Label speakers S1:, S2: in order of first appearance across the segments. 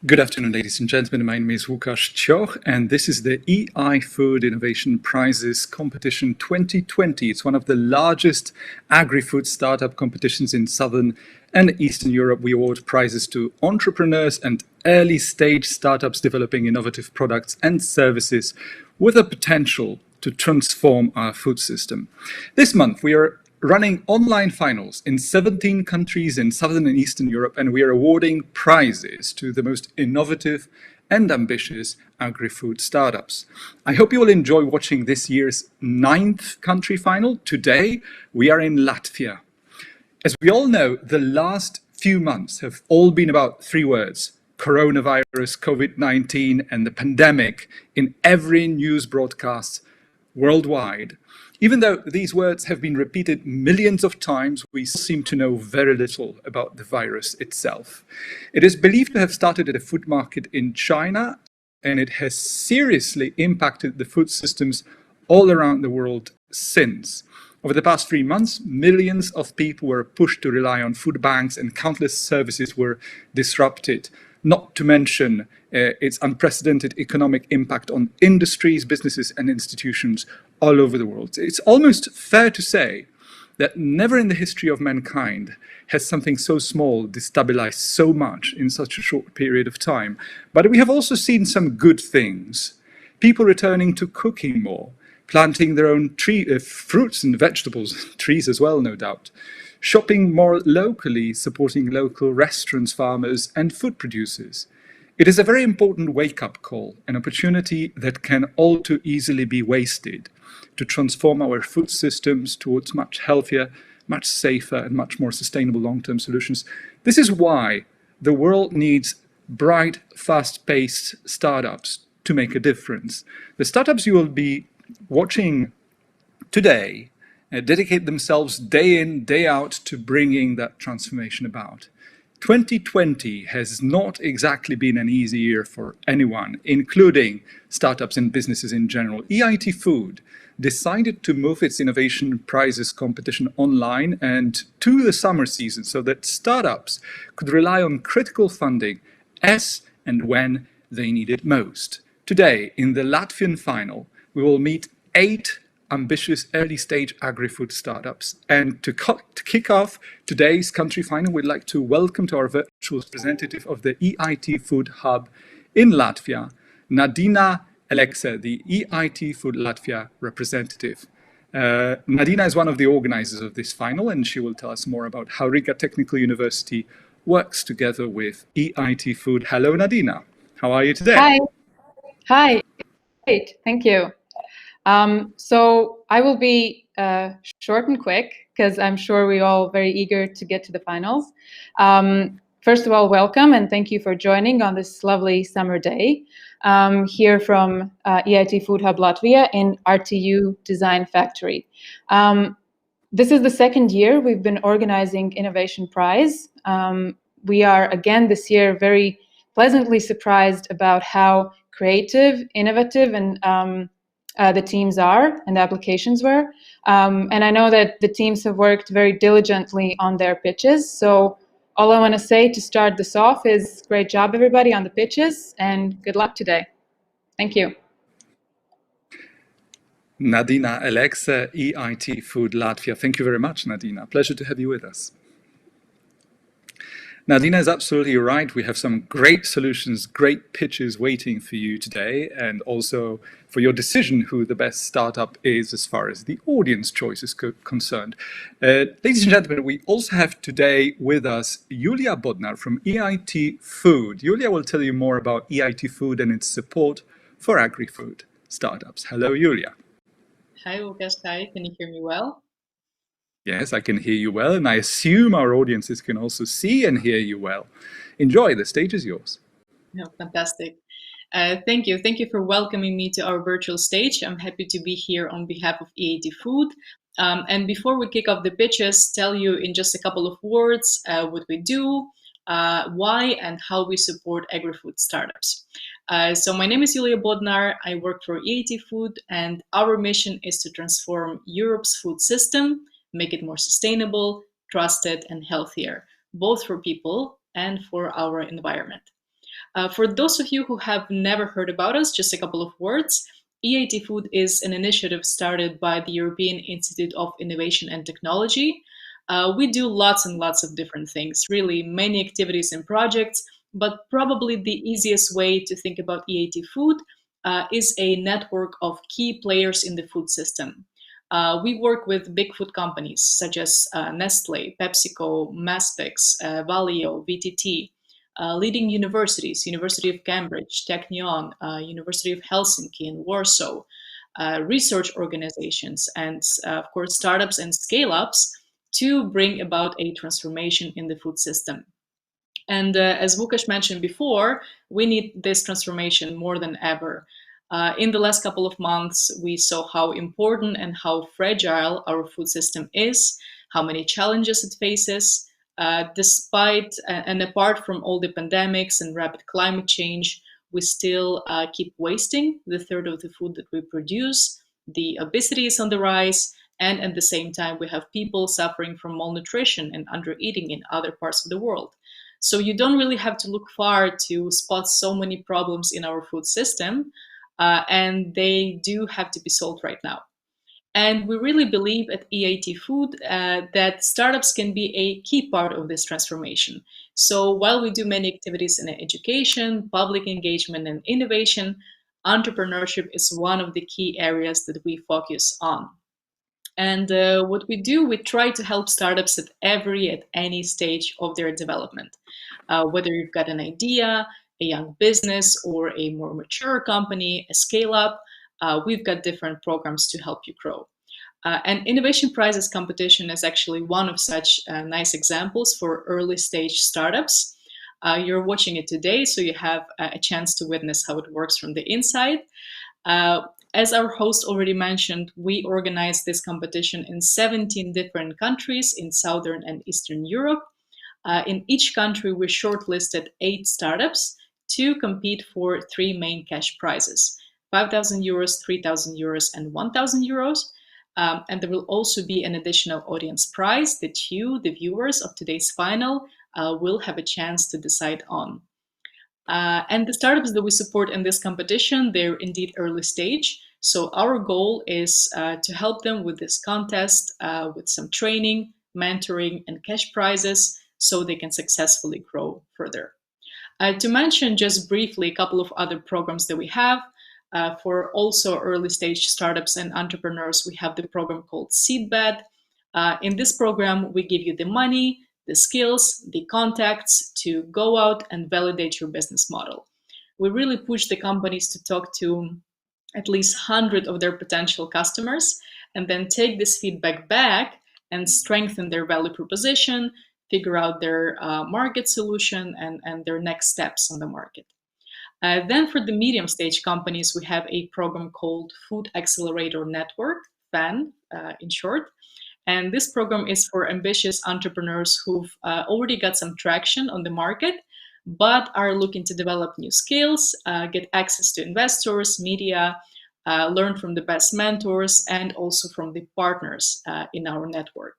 S1: Good afternoon, ladies and gentlemen. My name is Łukasz Cioch, and this is the EI Food Innovation Prizes Competition 2020. It's one of the largest agri-food startup competitions in Southern and Eastern Europe. We award prizes to entrepreneurs and early-stage startups developing innovative products and services with the potential to transform our food system. This month, we are running online finals in 17 countries in Southern and Eastern Europe, and we are awarding prizes to the most innovative and ambitious agri-food startups. I hope you will enjoy watching this year's 9th country final. Today, we are in Latvia. As we all know, the last few months have all been about three words: coronavirus, COVID-19, and the pandemic in every news broadcast worldwide. Even though these words have been repeated millions of times, we seem to know very little about the virus itself. It is believed to have started at a food market in China, and it has seriously impacted the food systems all around the world since. Over the past 3 months, millions of people were pushed to rely on food banks and countless services were disrupted, not to mention its unprecedented economic impact on industries, businesses, and institutions all over the world. It's almost fair to say that never in the history of mankind has something so small destabilized so much in such a short period of time. But we have also seen some good things. People returning to cooking more, planting their own fruits and vegetables, trees as well, no doubt. Shopping more locally, supporting local restaurants, farmers, and food producers. It is a very important wake-up call, an opportunity that can all too easily be wasted to transform our food systems towards much healthier, much safer, and much more sustainable long-term solutions. This is why the world needs bright, fast-paced startups to make a difference. The startups you will be watching today dedicate themselves day in, day out to bringing that transformation about. 2020 has not exactly been an easy year for anyone, including startups and businesses in general. EIT Food decided to move its innovation prizes competition online and to the summer season so that startups could rely on critical funding as and when they need it most. Today, in the Latvian final, we will meet 8 ambitious early-stage agri-food startups. And to kick off today's country final, we'd like to welcome to our virtual representative of the EIT Food Hub in Latvia, Nadina Alexa, the EIT Food Latvia representative. Nadina is one of the organizers of this final, and she will tell us more about how Riga Technical University works together with EIT Food. Hello, Nadina. How are you today?
S2: Hi. Hi. Great. Thank you. So I will be short and quick because I'm sure we're all very eager to get to the finals. First of all, welcome and thank you for joining on this lovely summer day here from EIT Food Hub Latvia in RTU Design Factory. This is the second year we've been organizing Innovation Prize. We are again this year very pleasantly surprised about how creative, innovative, and the teams are and the applications were. And I know that the teams have worked very diligently on their pitches. So all I want to say to start this off is great job, everybody, on the pitches, and good luck today. Thank you.
S1: Nadina Alexa, EIT Food Latvia. Thank you very much, Nadina. Pleasure to have you with us. Nadina is absolutely right. We have some great solutions, great pitches waiting for you today, and also for your decision who the best startup is as far as the audience choice is concerned. Ladies and gentlemen, we also have today with us Julia Bodnar from EIT Food. Julia will tell you more about EIT Food and its support for agri-food startups. Hello, Julia.
S3: Hi, Łukasz. Hi, can you hear me well?
S1: Yes, I can hear you well, and I assume our audiences can also see and hear you well. Enjoy, the stage is yours.
S3: No, fantastic. Thank you. Thank you for welcoming me to our virtual stage. I'm happy to be here on behalf of EIT Food. And before we kick off the pitches, tell you in just a couple of words what we do, why, and how we support agri-food startups. So my name is Julia Bodnar. I work for EIT Food, and our mission is to transform Europe's food system, make it more sustainable, trusted, and healthier, both for people and for our environment. For those of you who have never heard about us, just a couple of words. EIT Food is an initiative started by the European Institute of Innovation and Technology. We do lots and lots of different things, really many activities and projects, but probably the easiest way to think about EIT Food is a network of key players in the food system. We work with big food companies such as Nestle, PepsiCo, Maspix, Valio, VTT, leading universities, University of Cambridge, Technion, University of Helsinki and Warsaw, research organizations, and of course startups and scale-ups to bring about a transformation in the food system. And as Łukasz mentioned before, we need this transformation more than ever. In the last couple of months, we saw how important and how fragile our food system is, how many challenges it faces. Despite and apart from all the pandemics and rapid climate change, we still keep wasting the third of the food that we produce. The obesity is on the rise, and at the same time, we have people suffering from malnutrition and undereating in other parts of the world. So you don't really have to look far to spot so many problems in our food system, and they do have to be solved right now. And we really believe at EIT Food that startups can be a key part of this transformation. So while we do many activities in education, public engagement, and innovation, entrepreneurship is one of the key areas that we focus on. And what we do, we try to help startups at any stage of their development. Whether you've got an idea, a young business, or a more mature company, a scale up, we've got different programs to help you grow. And Innovation Prizes competition is actually one of such nice examples for early stage startups. You're watching it today, so you have a chance to witness how it works from the inside. As our host already mentioned, we organize this competition in 17 different countries in Southern and Eastern Europe. In each country, we shortlisted 8 startups to compete for 3 main cash prizes, 5,000 euros, 3,000 euros, and 1,000 euros. And there will also be an additional audience prize that you, the viewers of today's final, will have a chance to decide on. And the startups that we support in this competition, they're indeed early stage. So our goal is to help them with this contest, with some training, mentoring, and cash prizes so they can successfully grow further. To mention just briefly a couple of other programs that we have, for also early stage startups and entrepreneurs, we have the program called Seedbed. In this program, we give you the money, the skills, the contacts to go out and validate your business model. We really push the companies to talk to at least 100 of their potential customers and then take this feedback back and strengthen their value proposition, figure out their market solution and their next steps on the market. Then for the medium stage companies, we have a program called Food Accelerator Network, FAN in short. And this program is for ambitious entrepreneurs who've already got some traction on the market, but are looking to develop new skills, get access to investors, media, learn from the best mentors, and also from the partners in our network.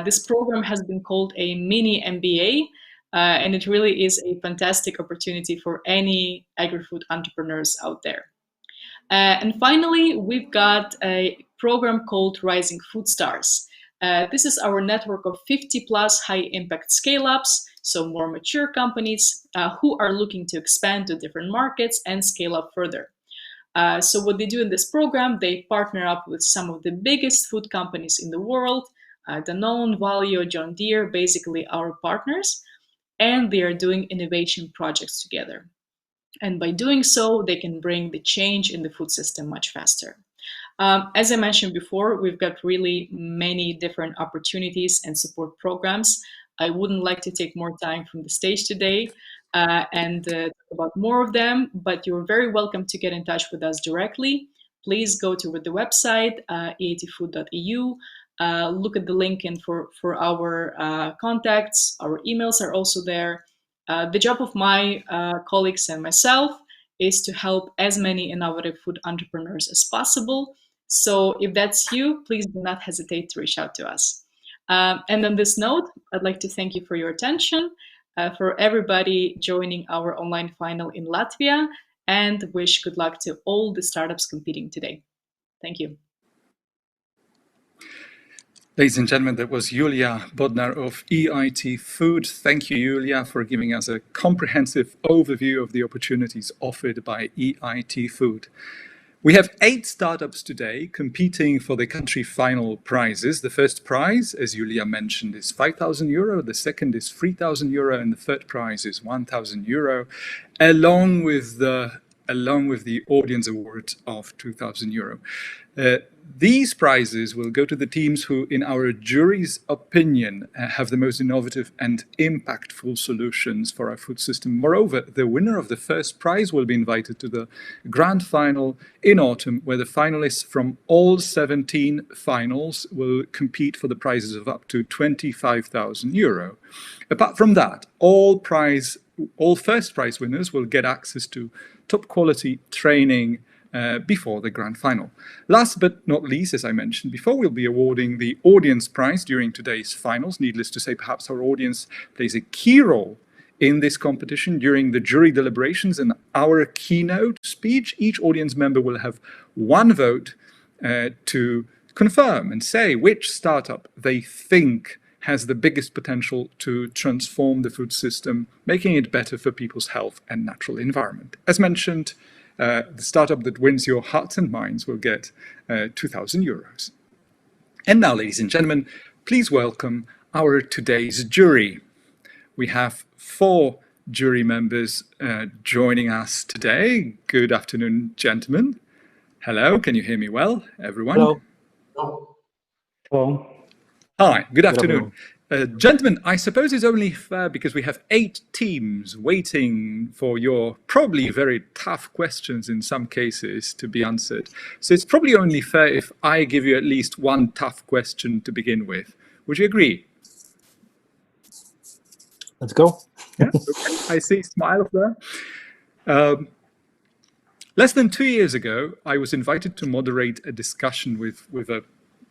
S3: This program has been called a mini MBA, and it really is a fantastic opportunity for any agri-food entrepreneurs out there. And finally, we've got a program called Rising Food Stars. This is our network of 50 plus high impact scale-ups, so more mature companies who are looking to expand to different markets and scale up further. So what they do in this program, they partner up with some of the biggest food companies in the world, Danone, Valio, John Deere, basically our partners, and they are doing innovation projects together. And by doing so, they can bring the change in the food system much faster. As I mentioned before, we've got really many different opportunities and support programs. I wouldn't like to take more time from the stage today and talk about more of them, but you're very welcome to get in touch with us directly. Please go to the website, eitfood.eu. Look at the link in for our contacts. Our emails are also there. The job of my colleagues and myself is to help as many innovative food entrepreneurs as possible. So if that's you, please do not hesitate to reach out to us. And on this note, I'd like to thank you for your attention. for everybody joining our online final in Latvia, and wish good luck to all the startups competing today. Thank you.
S1: Ladies and gentlemen, that was Julia Bodnar of EIT Food. Thank you, Julia, for giving us a comprehensive overview of the opportunities offered by EIT Food. We have 8 startups today competing for the country final prizes. The first prize, as Julia mentioned, is €5,000. The second is €3,000, and the third prize is €1,000, along with the audience award of €2,000. These prizes will go to the teams who, in our jury's opinion, have the most innovative and impactful solutions for our food system. Moreover, the winner of the first prize will be invited to the grand final in autumn, where the finalists from all 17 finals will compete for the prizes of up to €25,000. Apart from that, all first prize winners will get access to top quality training before the grand final. Last but not least, as I mentioned before, we'll be awarding the audience prize during today's finals. Needless to say, perhaps our audience plays a key role in this competition. During the jury deliberations and our keynote speech, each audience member will have one vote to confirm and say which startup they think has the biggest potential to transform the food system, making it better for people's health and natural environment. As mentioned, the startup that wins your hearts and minds will get €2,000. And now, ladies and gentlemen, please welcome our today's jury. We have 4 jury members joining us today. Good afternoon, gentlemen. Hello, can you hear me well, everyone?
S4: Hello. Hello.
S1: Hi, good afternoon. Gentlemen, I suppose it's only fair, because we have 8 teams waiting for your probably very tough questions in some cases to be answered. So it's probably only fair if I give you at least one tough question to begin with. Would you agree?
S4: Let's go.
S1: Yeah, okay. I see smiles there. Less than 2 years ago, I was invited to moderate a discussion with a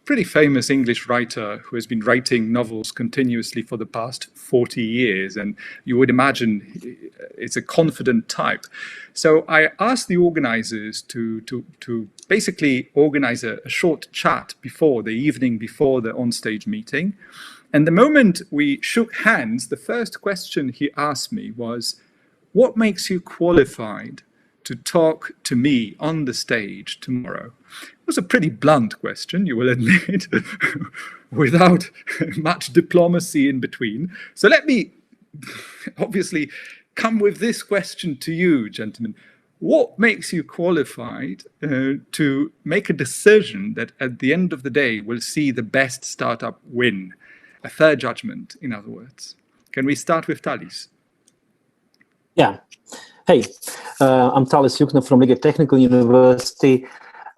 S1: pretty famous English writer who has been writing novels continuously for the past 40 years. And you would imagine it's a confident type. So I asked the organizers to basically organize a short chat before the evening before the onstage meeting. And the moment we shook hands, the first question he asked me was, "What makes you qualified to talk to me on the stage tomorrow?" It was a pretty blunt question, you will admit, without much diplomacy in between. So let me obviously come with this question to you, gentlemen. What makes you qualified to make a decision that at the end of the day will see the best startup win? A fair judgment, in other words. Can we start with Talis?
S4: Yeah. Hey, I'm Talis Jukna from Riga Technical University,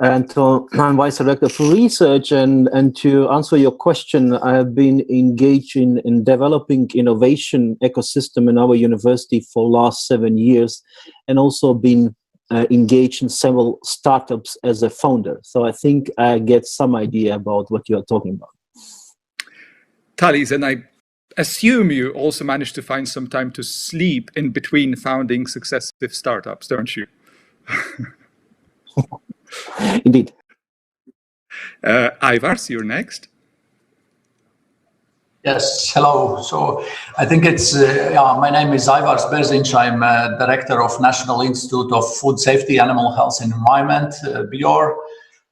S4: and I'm Vice Director for Research. And to answer your question, I have been engaged in developing innovation ecosystem in our university for the last 7 years, and also been engaged in several startups as a founder. So I think I get some idea about what you are talking about.
S1: Talis, and I assume you also managed to find some time to sleep in between founding successive startups, don't you?
S4: Indeed.
S1: Ivars, you're next.
S5: Yes, hello. So I think it's, my name is Ivars Berziņš. I'm Director of National Institute of Food Safety, Animal Health and Environment, BIOR.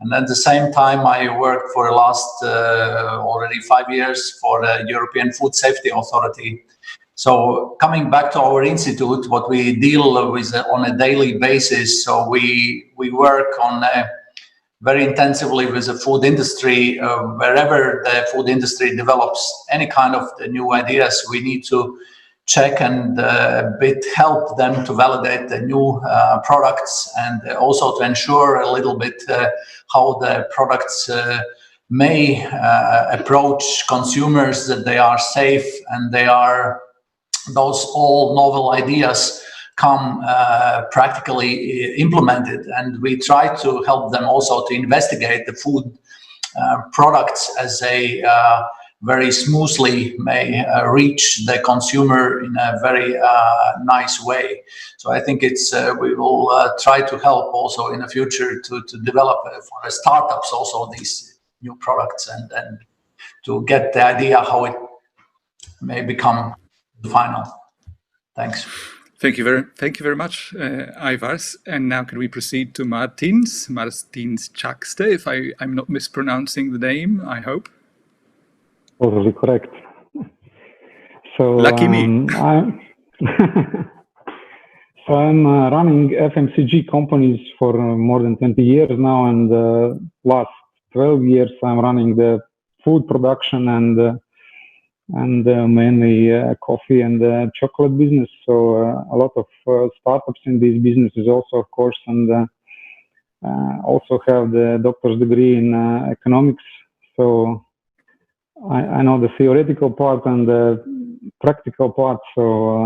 S5: And at the same time, I work for the last already 5 years for the European Food Safety Authority. So coming back to our institute, what we deal with on a daily basis, so we work on very intensively with the food industry. Wherever the food industry develops any kind of the new ideas, we need to check and help them to validate the new products, and also to ensure a little bit how the products may approach consumers, that they are safe and they are those all novel ideas come practically implemented. And we try to help them also to investigate the food products as a very smoothly may reach the consumer in a very nice way. So I think it's we will try to help also in the future to develop for the startups also these new products and to get the idea how it may become the final. Thanks.
S1: Thank you very much, Ivars. And now can we proceed to Martins Čakste, if I'm not mispronouncing the name, I hope.
S6: Totally correct. So
S1: lucky me.
S6: I'm running FMCG companies for more than 20 years now, and last 12 years I'm running the food production and mainly coffee and chocolate business. So a lot of startups in these businesses also, of course, and also have the doctor's degree in economics. So I know the theoretical part and the practical part. So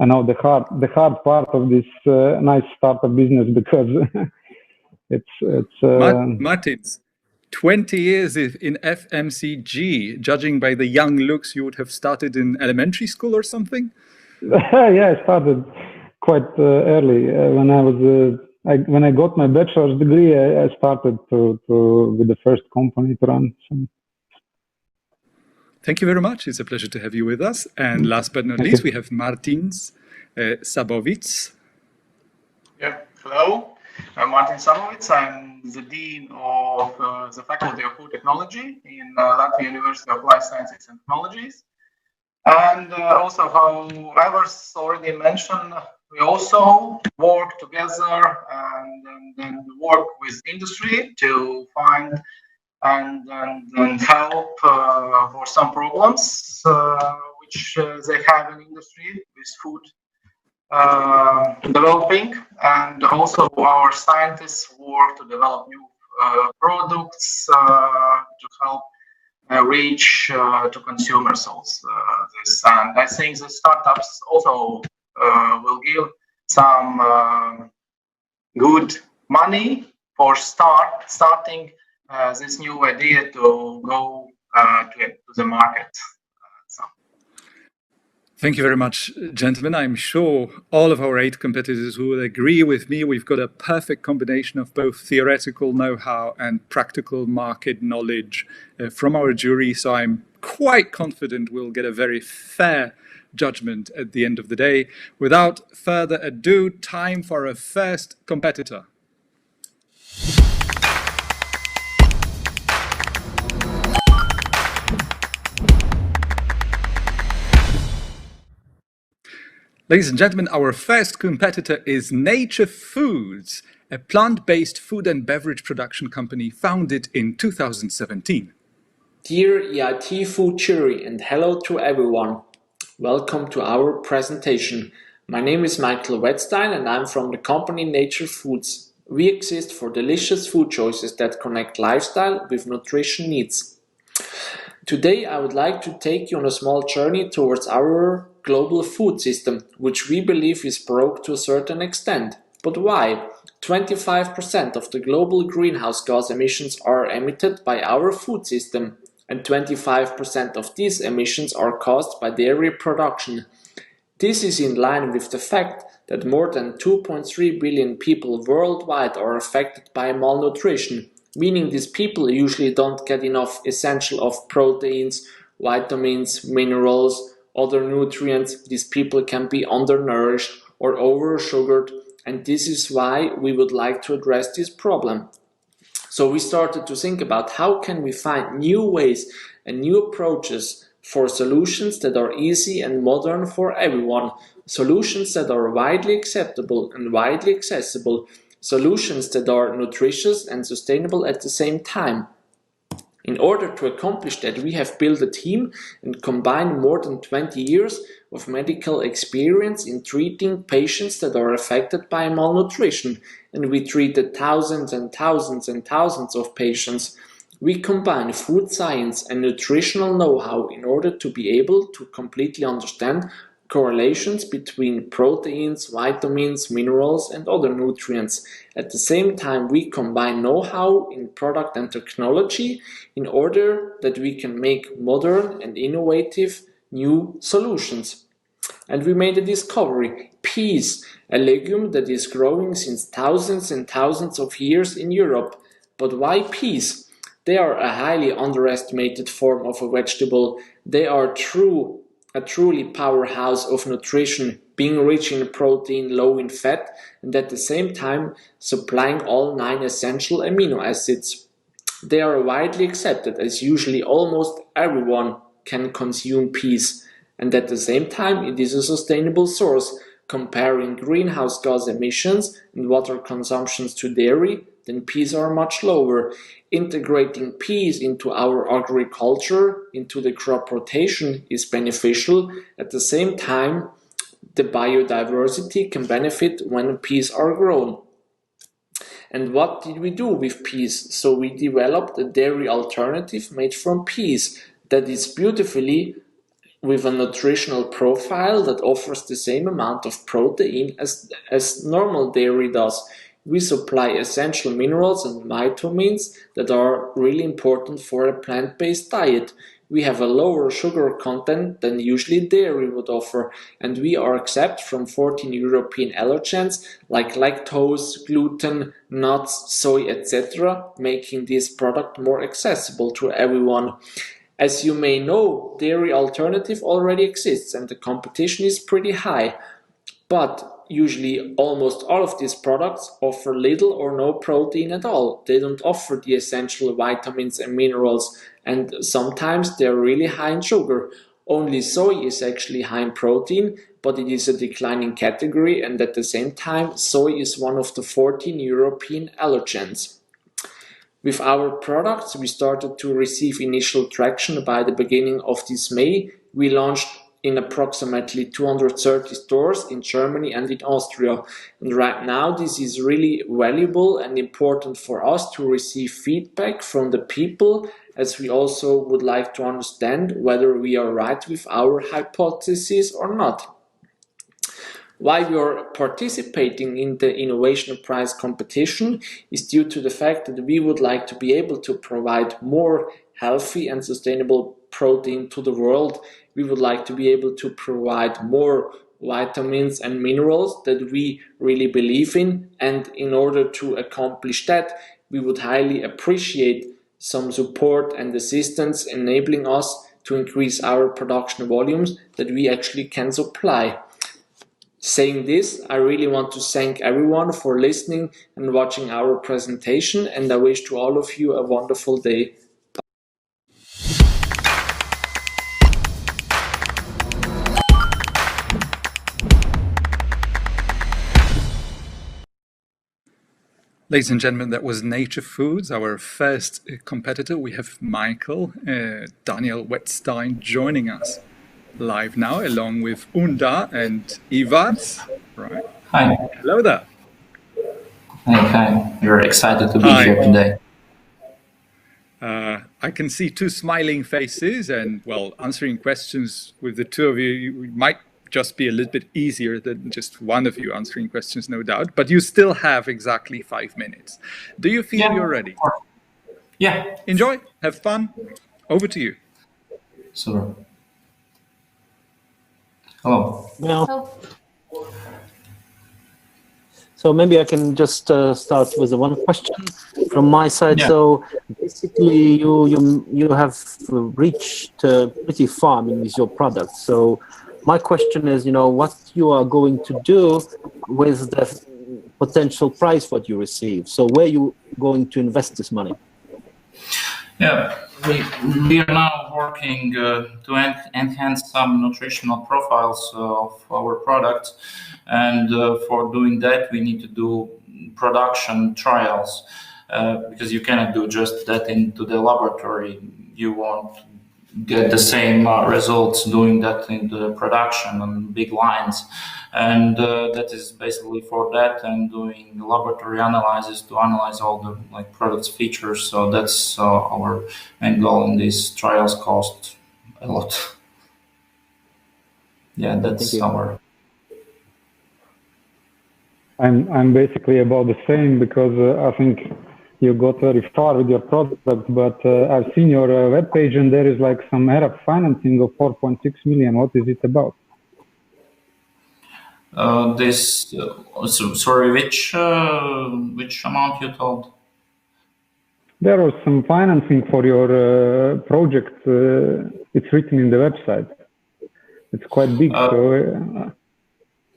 S6: I know the hard part of this nice startup business, because it's
S1: Martins, 20 years in FMCG. Judging by the young looks, you would have started in elementary school or something?
S6: Yeah, I started quite early. When I got my bachelor's degree, I started with the first company to run. So.
S1: Thank you very much. It's a pleasure to have you with us. And last but not least, we have Martins Sabovic.
S7: Yeah, hello. I'm Martin Sabovic. I'm the Dean of the Faculty of Food Technology in LATVIA University of Life Sciences and Technologies. And also, how Ivars already mentioned, we also work together and work with industry to find and help for some problems which they have in industry with food developing, and also our scientists work to develop new products to help reach to consumers also this. And I think the startups also will give some good money for starting this new idea to go to the market.
S1: Thank you very much, gentlemen. I'm sure all of our 8 competitors will agree with me. We've got a perfect combination of both theoretical know-how and practical market knowledge from our jury. So I'm quite confident we'll get a very fair judgment at the end of the day. Without further ado, time for a first competitor. Ladies and gentlemen, our first competitor is Nature Foods, a plant-based food and beverage production company founded in 2017.
S8: Dear EIT Food Jury, and hello to everyone. Welcome to our presentation. My name is Michael Wettstein and I'm from the company Nature Foods. We exist for delicious food choices that connect lifestyle with nutrition needs. Today I would like to take you on a small journey towards our global food system, which we believe is broke to a certain extent. But why? 25% of the global greenhouse gas emissions are emitted by our food system, and 25% of these emissions are caused by dairy production. This is in line with the fact that more than 2.3 billion people worldwide are affected by malnutrition, meaning these people usually don't get enough essential of proteins, vitamins, minerals, other nutrients. These people can be undernourished or oversugared, and this is why we would like to address this problem. So we started to think about how can we find new ways and new approaches for solutions that are easy and modern for everyone, solutions that are widely acceptable and widely accessible, solutions that are nutritious and sustainable at the same time. In order to accomplish that, we have built a team and combined more than 20 years of medical experience in treating patients that are affected by malnutrition, and we treated thousands and thousands and thousands of patients. We combine food science and nutritional know-how in order to be able to completely understand correlations between proteins, vitamins, minerals, and other nutrients. At the same time, we combine know-how in product and technology in order that we can make modern and innovative new solutions. And we made a discovery: peas, a legume that is growing since thousands and thousands of years in Europe. But why peas? They are a highly underestimated form of a vegetable. They are a truly powerhouse of nutrition, being rich in protein, low in fat, and at the same time supplying all 9 essential amino acids. They are widely accepted as usually almost everyone can consume peas, and at the same time it is a sustainable source. Comparing greenhouse gas emissions and water consumptions to dairy, then peas are much lower. Integrating peas into our agriculture, into the crop rotation, is beneficial. At the same time, the biodiversity can benefit when peas are grown. And what did we do with peas? So we developed a dairy alternative made from peas that is beautifully with a nutritional profile that offers the same amount of protein as normal dairy does. We supply essential minerals and vitamins that are really important for a plant-based diet. We have a lower sugar content than usually dairy would offer, and we are exempt from 14 European allergens like lactose, gluten, nuts, soy, etc., making this product more accessible to everyone. As you may know, dairy alternative already exists and the competition is pretty high, but usually almost all of these products offer little or no protein at all. They don't offer the essential vitamins and minerals, and sometimes they're really high in sugar. Only soy is actually high in protein, but it is a declining category, and at the same time soy is one of the 14 European allergens. With our products, we started to receive initial traction by the beginning of this May. We launched in approximately 230 stores in Germany and in Austria. And right now, this is really valuable and important for us to receive feedback from the people, as we also would like to understand whether we are right with our hypothesis or not. Why we are participating in the innovation prize competition is due to the fact that we would like to be able to provide more healthy and sustainable protein to the world. We would like to be able to provide more vitamins and minerals that we really believe in, and in order to accomplish that, we would highly appreciate some support and assistance enabling us to increase our production volumes that we actually can supply. Saying this, I really want to thank everyone for listening and watching our presentation, and I wish to all of you a wonderful day.
S1: Ladies and gentlemen, that was Nature Foods, our first competitor. We have Michael, Daniel Wettstein joining us live now, along with Unda and Ivars. Right.
S9: Hi.
S1: Hello there.
S9: Hi. We're excited to be here today.
S1: I can see two smiling faces, and well, answering questions with the two of you might just be a little bit easier than just one of you answering questions, no doubt, but you still have exactly 5 minutes. Do you feel you're ready?
S9: Yeah.
S1: Enjoy, have fun. Over to you.
S9: Super. Hello.
S4: Well, so maybe I can just start with the one question from my side. Yeah. So basically, you have reached pretty far with your product. So my question is, what you are going to do with the potential prize what you receive. So where are you going to invest this money?
S9: Yeah, we are now working to enhance some nutritional profiles of our products, and for doing that we need to do production trials because you cannot do just that into the laboratory. You won't get the same results doing that in the production on big lines, and that is basically for that, and doing laboratory analysis to analyze all the products features. So that's our main goal, and these trials cost a lot. yeah, that's our.
S6: I'm basically about the same because I think you got very far with your product, but I've seen your webpage and there is like some Arab financing of 4.6 million. What is it about?
S9: Sorry, which amount you told?
S6: There was some financing for your project. It's written in the website. It's quite big.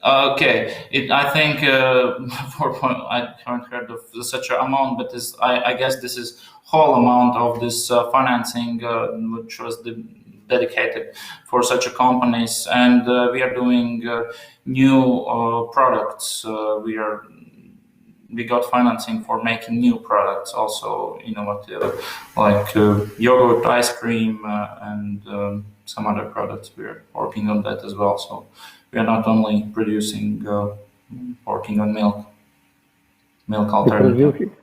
S9: Okay, I think I haven't heard of such an amount, but I guess this is whole amount of this financing which was dedicated for such a companies, and we are doing new products. We got financing for making new products, also innovative, like yogurt, ice cream, and some other products. We're working on that as well. So we are not only producing, working on milk alternative.
S6: Because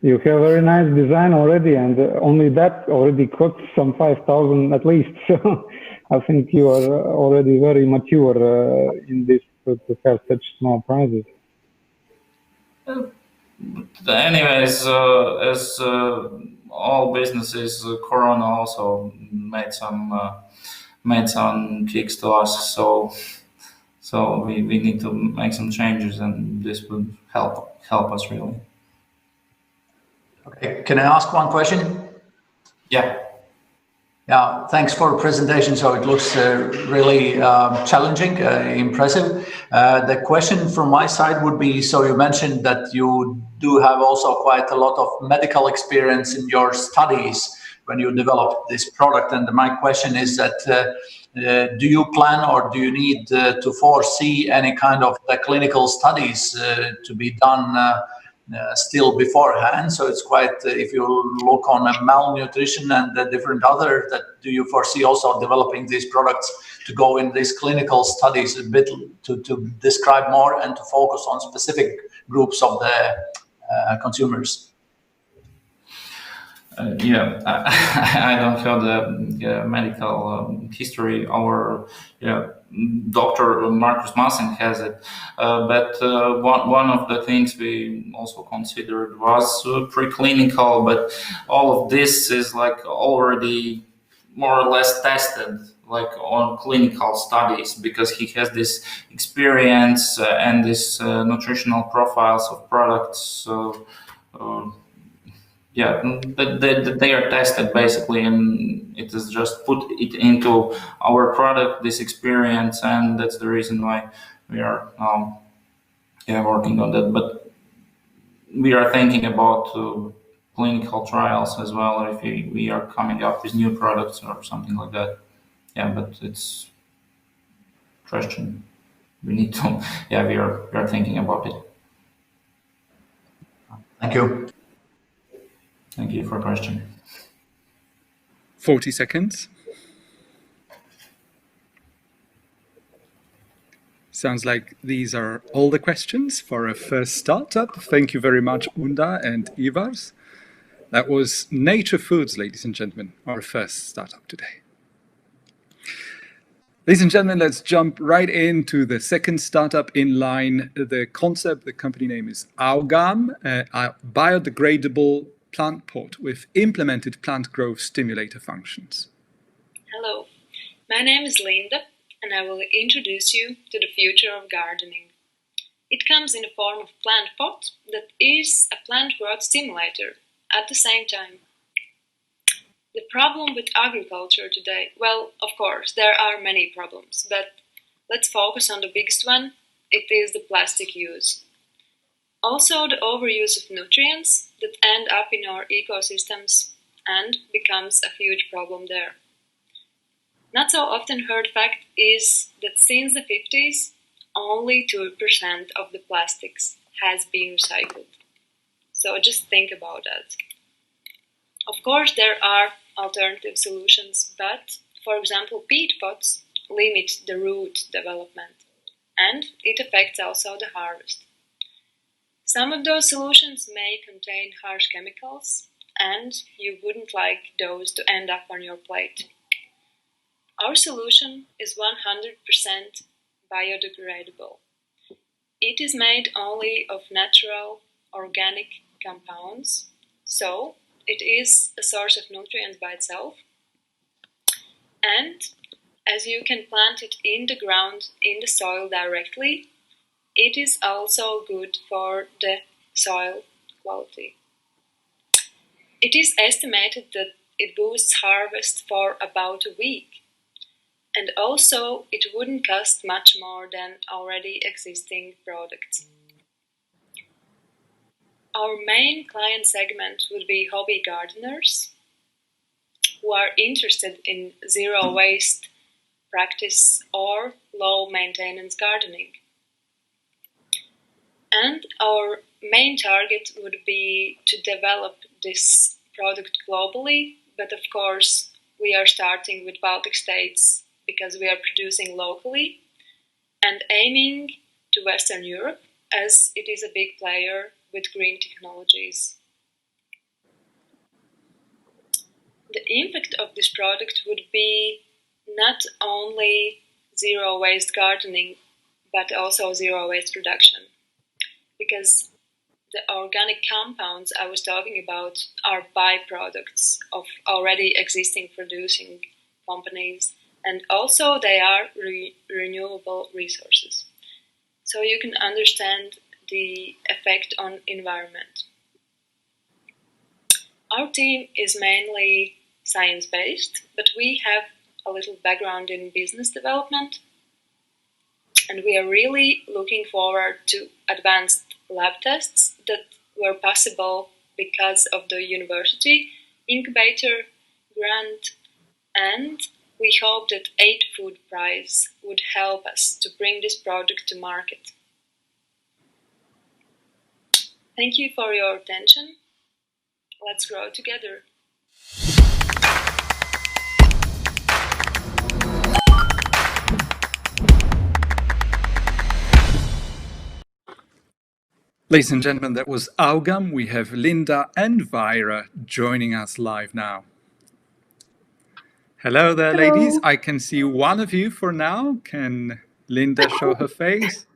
S6: you have a very nice design already, and only that already costs some 5,000 at least. So I think you are already very mature in this to have such small prizes.
S9: Anyways, as all businesses, Corona also made some kicks to us. So we need to make some changes, and this would help us really.
S5: Okay, can I ask one question?
S9: Yeah.
S5: Yeah, thanks for the presentation. So it looks really challenging, impressive. The question from my side would be, so you mentioned that you do have also quite a lot of medical experience in your studies when you developed this product. And my question is that, do you plan or do you need to foresee any kind of the clinical studies to be done still beforehand? So it's quite, if you look on malnutrition and the different other, that do you foresee also developing these products to go in these clinical studies a bit to describe more and to focus on specific groups of the consumers?
S9: Yeah, I don't have the medical history. Our Dr. Marcus Massen has it, but one of the things we also considered was preclinical. But all of this is like already more or less tested, like on clinical studies, because he has this experience and this nutritional profiles of products. So. Yeah, they are tested basically, and it is just put it into our product, this experience, and that's the reason why we are now working on that. But we are thinking about clinical trials as well, if we are coming up with new products or something like that. Yeah, but it's question. We need to. Yeah, we are thinking about it.
S5: Thank you.
S9: Thank you for the question.
S1: 40 seconds. Sounds like these are all the questions for a first startup. Thank you very much, Unda and Ivars. That was Nature Foods, ladies and gentlemen, our first startup today. Ladies and gentlemen, let's jump right into the second startup in line. The concept, the company name is Augam, a biodegradable plant pot with implemented plant growth stimulator functions.
S10: Hello, my name is Linda, and I will introduce you to the future of gardening. It comes in the form of plant pot that is a plant growth stimulator at the same time. The problem with agriculture today, well, of course, there are many problems, but let's focus on the biggest one. It is the plastic use. Also, the overuse of nutrients that end up in our ecosystems and becomes a huge problem there. Not so often heard fact is that since the 50s, only 2% of the plastics has been recycled. So just think about that. Of course, there are alternative solutions, but, for example, peat pots limit the root development, and it affects also the harvest. Some of those solutions may contain harsh chemicals, and you wouldn't like those to end up on your plate. Our solution is 100% biodegradable. It is made only of natural organic compounds, so it is a source of nutrients by itself. And as you can plant it in the ground, in the soil directly, it is also good for the soil quality. It is estimated that it boosts harvest for about a week. And also, it wouldn't cost much more than already existing products. Our main client segment would be hobby gardeners who are interested in zero waste practice or low maintenance gardening. And our main target would be to develop this product globally, but of course we are starting with Baltic states because we are producing locally and aiming to Western Europe as it is a big player with green technologies. The impact of this product would be not only zero waste gardening, but also zero waste production. Because the organic compounds I was talking about are byproducts of already existing producing companies, and also they are renewable resources. So you can understand the effect on environment. Our team is mainly science-based, but we have a little background in business development, and we are really looking forward to advanced lab tests that were possible because of the university incubator grant, and we hope that EIT Food Prize would help us to bring this product to market. Thank you for your attention. Let's grow together.
S1: Ladies and gentlemen, that was Augam. We have Linda and Vaira joining us live now. Hello there,
S2: Hello.
S1: ladies. I can see one of you for now. Can Linda show her face?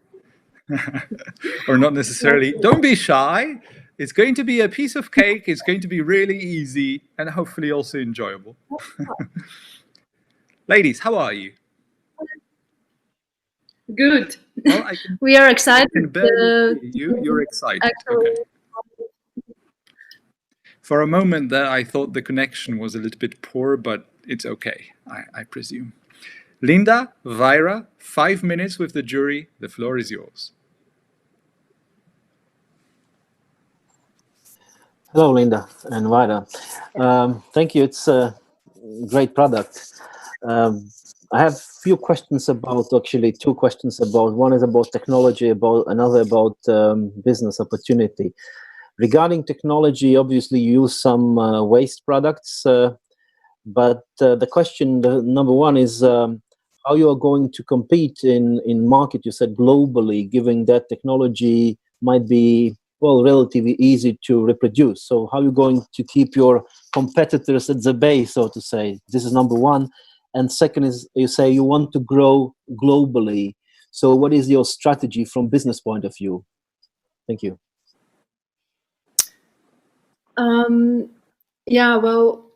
S1: Or not necessarily. Don't be shy. It's going to be a piece of cake. It's going to be really easy and hopefully also enjoyable. Ladies, how are you?
S2: Good.
S1: Well,
S2: We are excited.
S1: I can barely hear you. You're excited.
S2: Actually,
S1: Okay. For a moment there, I thought the connection was a little bit poor, but it's okay, I presume. Linda, Vaira, 5 minutes with the jury. The floor is yours.
S4: Hello, Linda and Vaira. Thank you. It's a great product. I have few questions about, actually two questions about, one is about technology, another about business opportunity. Regarding technology, obviously you use some waste products, but the question, number one is how you are going to compete in market, you said globally, given that technology might be, well, relatively easy to reproduce. So how are you going to keep your competitors at the bay, so to say? This is number one. And second is, you say you want to grow globally. So what is your strategy from business point of view? Thank you.
S2: Yeah, well,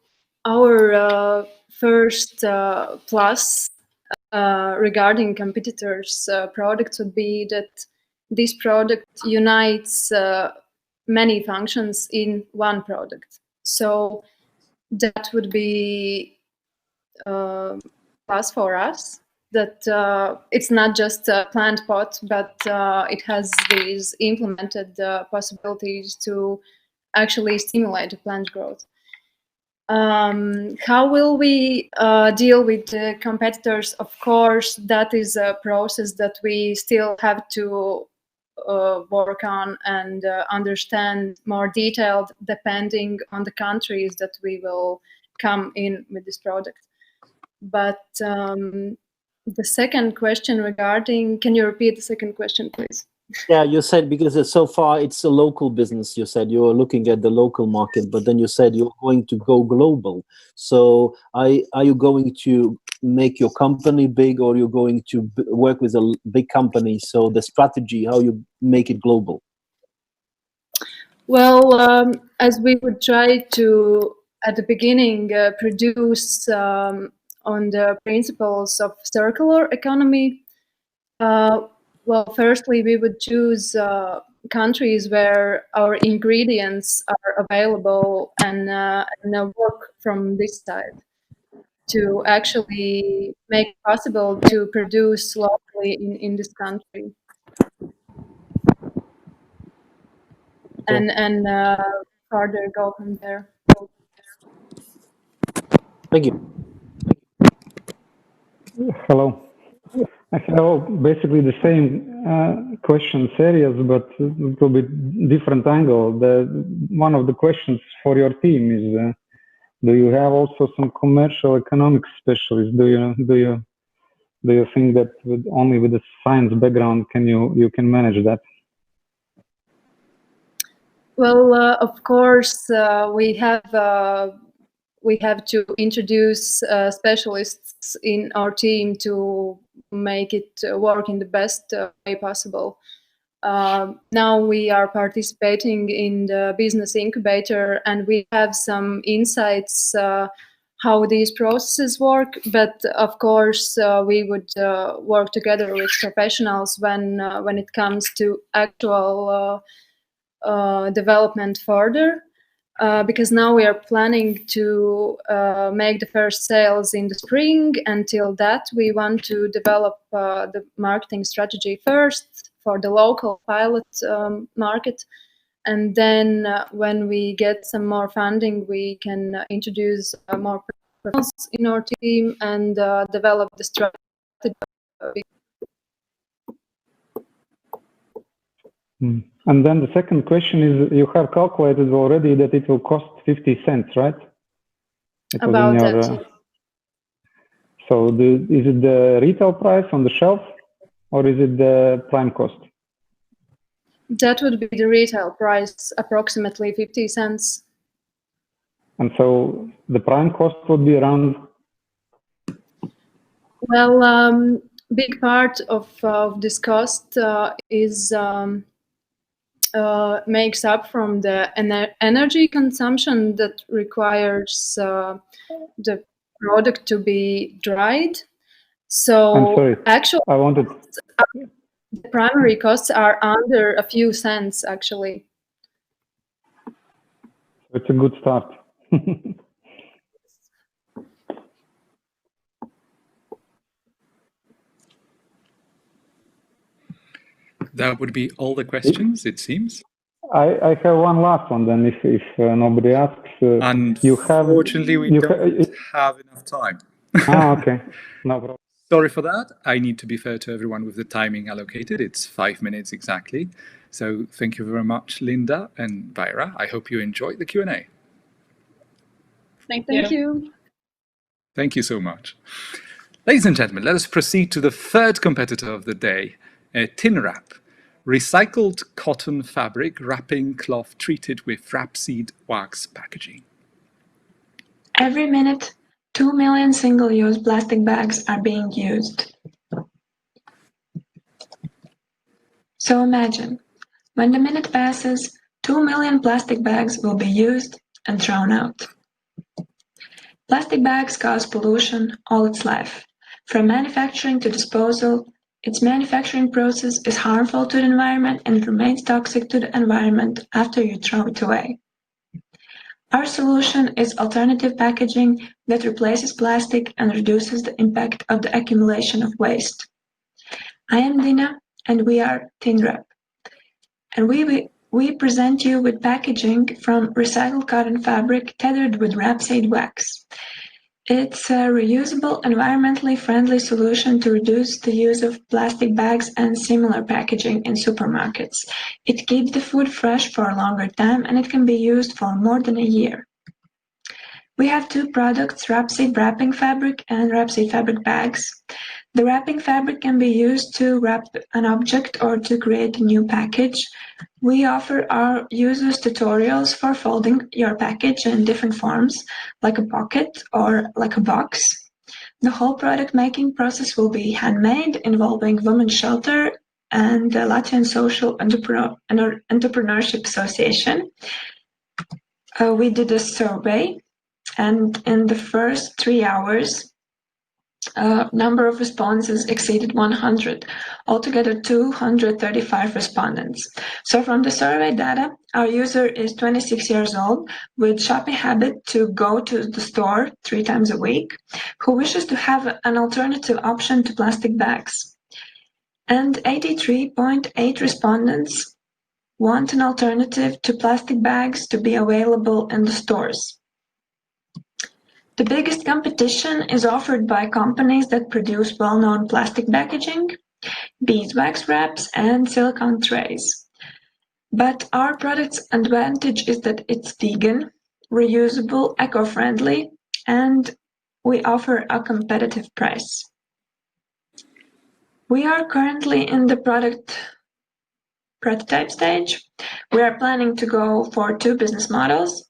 S2: our first plus regarding competitors' products would be that this product unites many functions in one product. So that would be plus for us, that it's not just a plant pot, but it has these implemented possibilities to actually stimulate the plant growth. How will we deal with the competitors? Of course, that is a process that we still have to work on and understand more detailed, depending on the countries that we will come in with this product. But the second question regarding, can you repeat the second question, please?
S4: Yeah, you said because so far it's a local business. You said you are looking at the local market, but then you said you're going to go global. So are you going to make your company big, or you're going to work with a big company? So the strategy, how you make it global?
S2: Well, as we would try to, at the beginning, produce on the principles of circular economy, well, firstly, we would choose countries where our ingredients are available and work from this side to actually make it possible to produce locally in this country. And further go from there.
S4: Thank you.
S6: Hello. I have basically the same question series, but a little bit different angle. One of the questions for your team is, do you have also some commercial economics specialists? Do you think that only with the science background you can manage that?
S2: Well, of course, we have to introduce specialists in our team to make it work in the best way possible. Now we are participating in the business incubator, and we have some insights how these processes work. But of course, we would work together with professionals when it comes to actual development further. Because now we are planning to make the first sales in the spring. Until that, we want to develop the marketing strategy first for the local pilot market. And then when we get some more funding, we can introduce more professionals in our team and develop the strategy.
S6: And then the second question is, you have calculated already that it will cost 50 cents, right?
S2: About that.
S6: So is it the retail price on the shelf, or is it the prime cost?
S2: That would be the retail price, approximately 50 cents.
S6: And so the prime cost would be around?
S2: Well, big part of this cost is makes up from the energy consumption that requires the product to be dried. So
S6: I'm sorry,
S2: actually,
S6: I wanted...
S2: the primary costs are under a few cents, actually.
S6: It's a good start.
S1: That would be all the questions, it seems.
S6: I have one last one then, if nobody asks.
S1: Unfortunately, we don't have enough time.
S6: Okay. No problem.
S1: Sorry for that. I need to be fair to everyone with the timing allocated. It's 5 minutes exactly. So thank you very much, Linda and Vaira. I hope you enjoyed the Q&A.
S2: Thank you.
S1: Thank you so much. Ladies and gentlemen, let us proceed to the third competitor of the day, tin wrap. Recycled cotton fabric wrapping cloth treated with rapeseed wax packaging.
S11: Every minute, 2 million single-use plastic bags are being used. So imagine, when the minute passes, 2 million plastic bags will be used and thrown out. Plastic bags cause pollution all its life. From manufacturing to disposal, its manufacturing process is harmful to the environment and remains toxic to the environment after you throw it away. Our solution is alternative packaging that replaces plastic and reduces the impact of the accumulation of waste. I am Dina, and we are Tin Wrap. And we present you with packaging from recycled cotton fabric tethered with rapeseed wax. It's a reusable, environmentally friendly solution to reduce the use of plastic bags and similar packaging in supermarkets. It keeps the food fresh for a longer time, and it can be used for more than a year. We have two products, rapeseed wrapping fabric and rapeseed fabric bags. The wrapping fabric can be used to wrap an object or to create a new package. We offer our users tutorials for folding your package in different forms, like a pocket or like a box. The whole product making process will be handmade, involving Women's Shelter and the Latvian Social Entrepreneurship Association. We did a survey, and in the first 3 hours, number of responses exceeded 100, altogether 235 respondents. So from the survey data, our user is 26 years old with shopping habit to go to the store 3 times a week, who wishes to have an alternative option to plastic bags. And 83.8 respondents want an alternative to plastic bags to be available in the stores. The biggest competition is offered by companies that produce well-known plastic packaging, beeswax wraps, and silicone trays. But our product's advantage is that it's vegan, reusable, eco-friendly, and we offer a competitive price. We are currently in the product prototype stage. We are planning to go for 2 business models.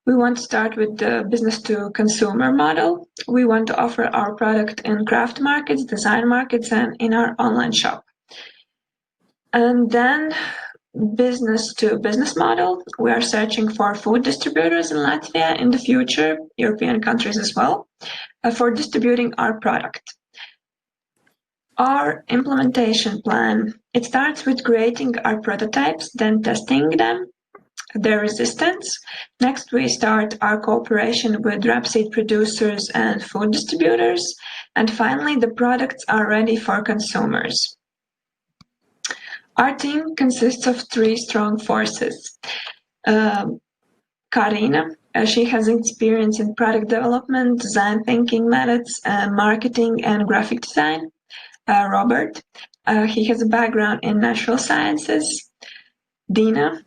S11: We want to start with the business-to-consumer model. We want to offer our product in craft markets, design markets, and in our online shop. And then business-to-business model. We are searching for food distributors in Latvia, in the future, European countries as well, for distributing our product. Our implementation plan, it starts with creating our prototypes, then testing them, their resistance. Next, we start our cooperation with rapeseed producers and food distributors. And finally, the products are ready for consumers. Our team consists of 3 strong forces. Karina, she has experience in product development, design thinking methods, marketing, and graphic design. Robert, he has a background in natural sciences. Dina,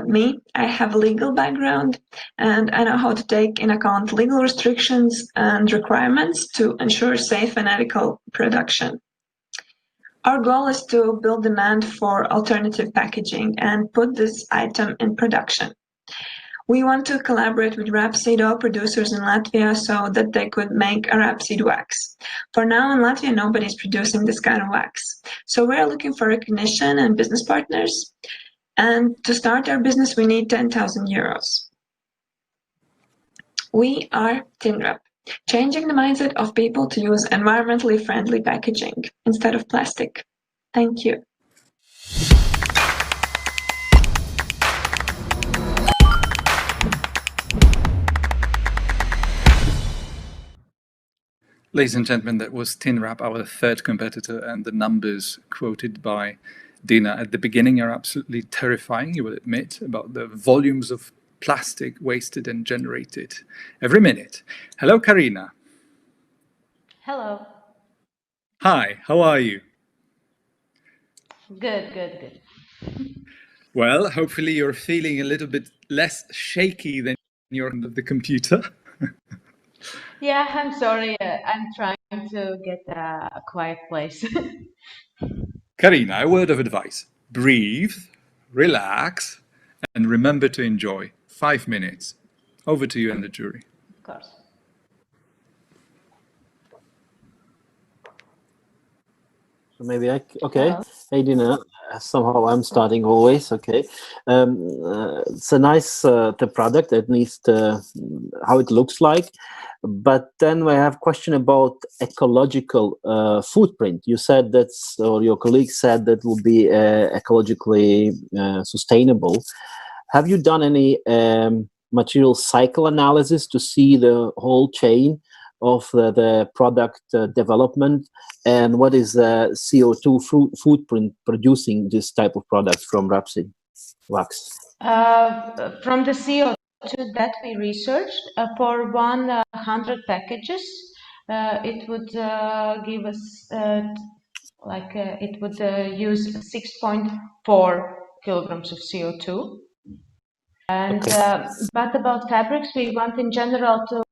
S11: me, I have a legal background, and I know how to take in account legal restrictions and requirements to ensure safe and ethical production. Our goal is to build demand for alternative packaging and put this item in production. We want to collaborate with rapeseed oil producers in Latvia so that they could make a rapeseed wax. For now in Latvia, nobody's producing this kind of wax. So we're looking for recognition and business partners. And to start our business, we need 10,000 euros. We are TINRAP, changing the mindset of people to use environmentally friendly packaging instead of plastic. Thank you.
S1: Ladies and gentlemen, that was TINRAP, our 3rd competitor, and the numbers quoted by Dina at the beginning are absolutely terrifying, you will admit, about the volumes of plastic wasted and generated every minute. Hello, Karina.
S12: Hello.
S1: Hi, how are you?
S12: Good.
S1: Well, hopefully you're feeling a little bit less shaky than you're on the computer.
S12: Yeah, I'm sorry. I'm trying to get a quiet place.
S1: Karina, a word of advice. Breathe, relax, and remember to enjoy. 5 minutes. Over to you and the jury.
S12: Of course.
S4: Maybe okay.
S12: Hello.
S4: Hey, Dina. Somehow I'm starting always. Okay. It's a nice the product, at least how it looks like. But then we have question about ecological footprint. You said or your colleague said that will be ecologically sustainable. Have you done any material cycle analysis to see the whole chain of the product development, and what is the CO2 footprint producing this type of product from rapeseed wax?
S12: From the CO2 that we researched, for 100 packages, it would give us it would use 6.4 kilograms of CO2. And but about fabrics, we want in general to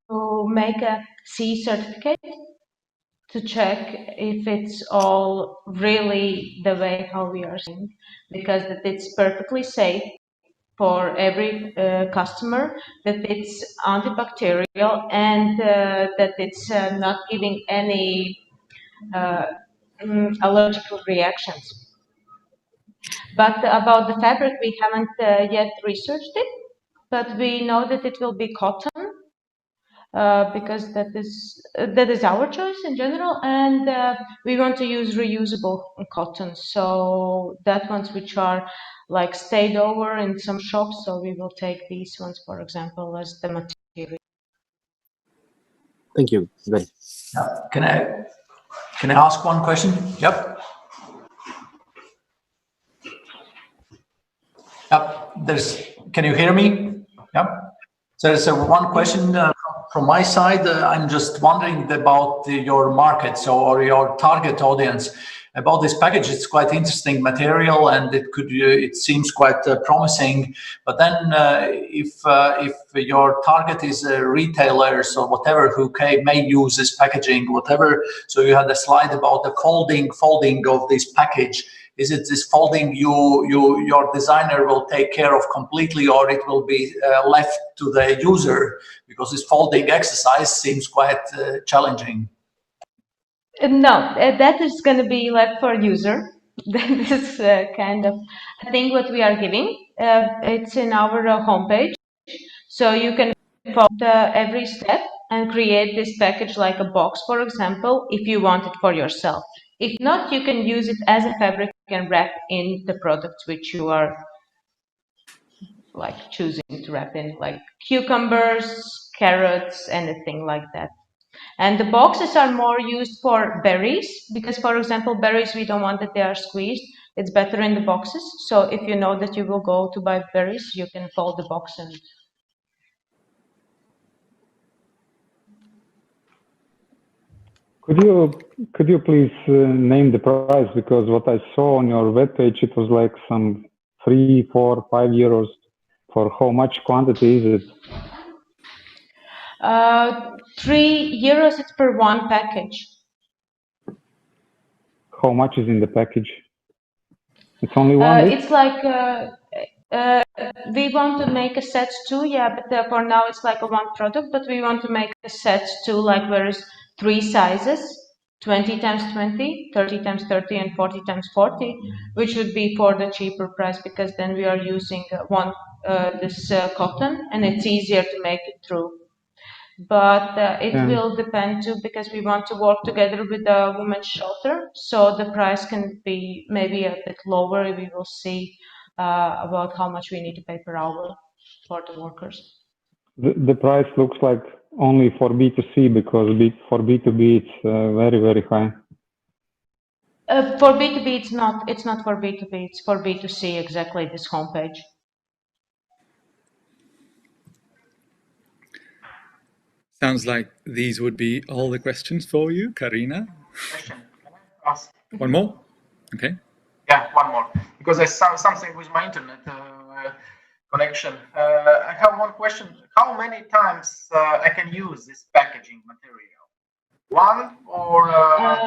S12: make a C certificate to check if it's all really the way how we are saying, because that it's perfectly safe for every customer that it's antibacterial and that it's not giving any allergical reactions. But about the fabric, we haven't yet researched it, but we know that it will be cotton because that is our choice in general, and we want to use reusable cotton. So that ones which are like stayed over in some shops, so we will take these ones, for example, as the material.
S4: Thank you. Good.
S5: Can I ask one question? Yep. Can you hear me? Yep. So there's one question from my side. I'm just wondering about your market, or your target audience. About this package, it's quite interesting material, and it seems quite promising. But then, if your target is retailers or whatever who may use this packaging, whatever. So you had a slide about the folding of this package. Is it this folding your designer will take care of completely, or it will be left to the user? Because this folding exercise seems quite challenging.
S12: No, that is going to be left for user. This is kind of a thing what we are giving. It's in our homepage, so you can follow every step and create this package like a box, for example, if you want it for yourself. If not, you can use it as a fabric and wrap in the products which you are like choosing to wrap in, like cucumbers, carrots, anything like that. And the boxes are more used for berries because, for example, berries, we don't want that they are squeezed. It's better in the boxes. So if you know that you will go to buy berries, you can fold the box and
S6: Could you please name the price? Because what I saw on your webpage, it was like some 3, 4, 5 euros. For how much quantity is it?
S12: 3 euros it's per one package.
S6: How much is in the package? It's only one liter?
S12: It's like we want to make a set too, yeah, but for now it's like a one product, but we want to make a set too, like there is 3 sizes, 20 times 20, 30 times 30, and 40 times 40, which would be for the cheaper price because then we are using this cotton and it's easier to make it through. But it will depend too because we want to work together with the women's shelter, so the price can be maybe a bit lower. We will see about how much we need to pay per hour for the workers.
S6: The price looks like only for B2C because for B2B it's very, very high.
S12: For B2B it's not. It's not for B2B. It's for B2C. Exactly this homepage.
S1: Sounds like these would be all the questions for you, Karina.
S7: Question. Can I ask?
S1: One more? Okay.
S7: Yeah, one more. Because I saw something with my internet connection. I have one question. How many times I can use this packaging material? One or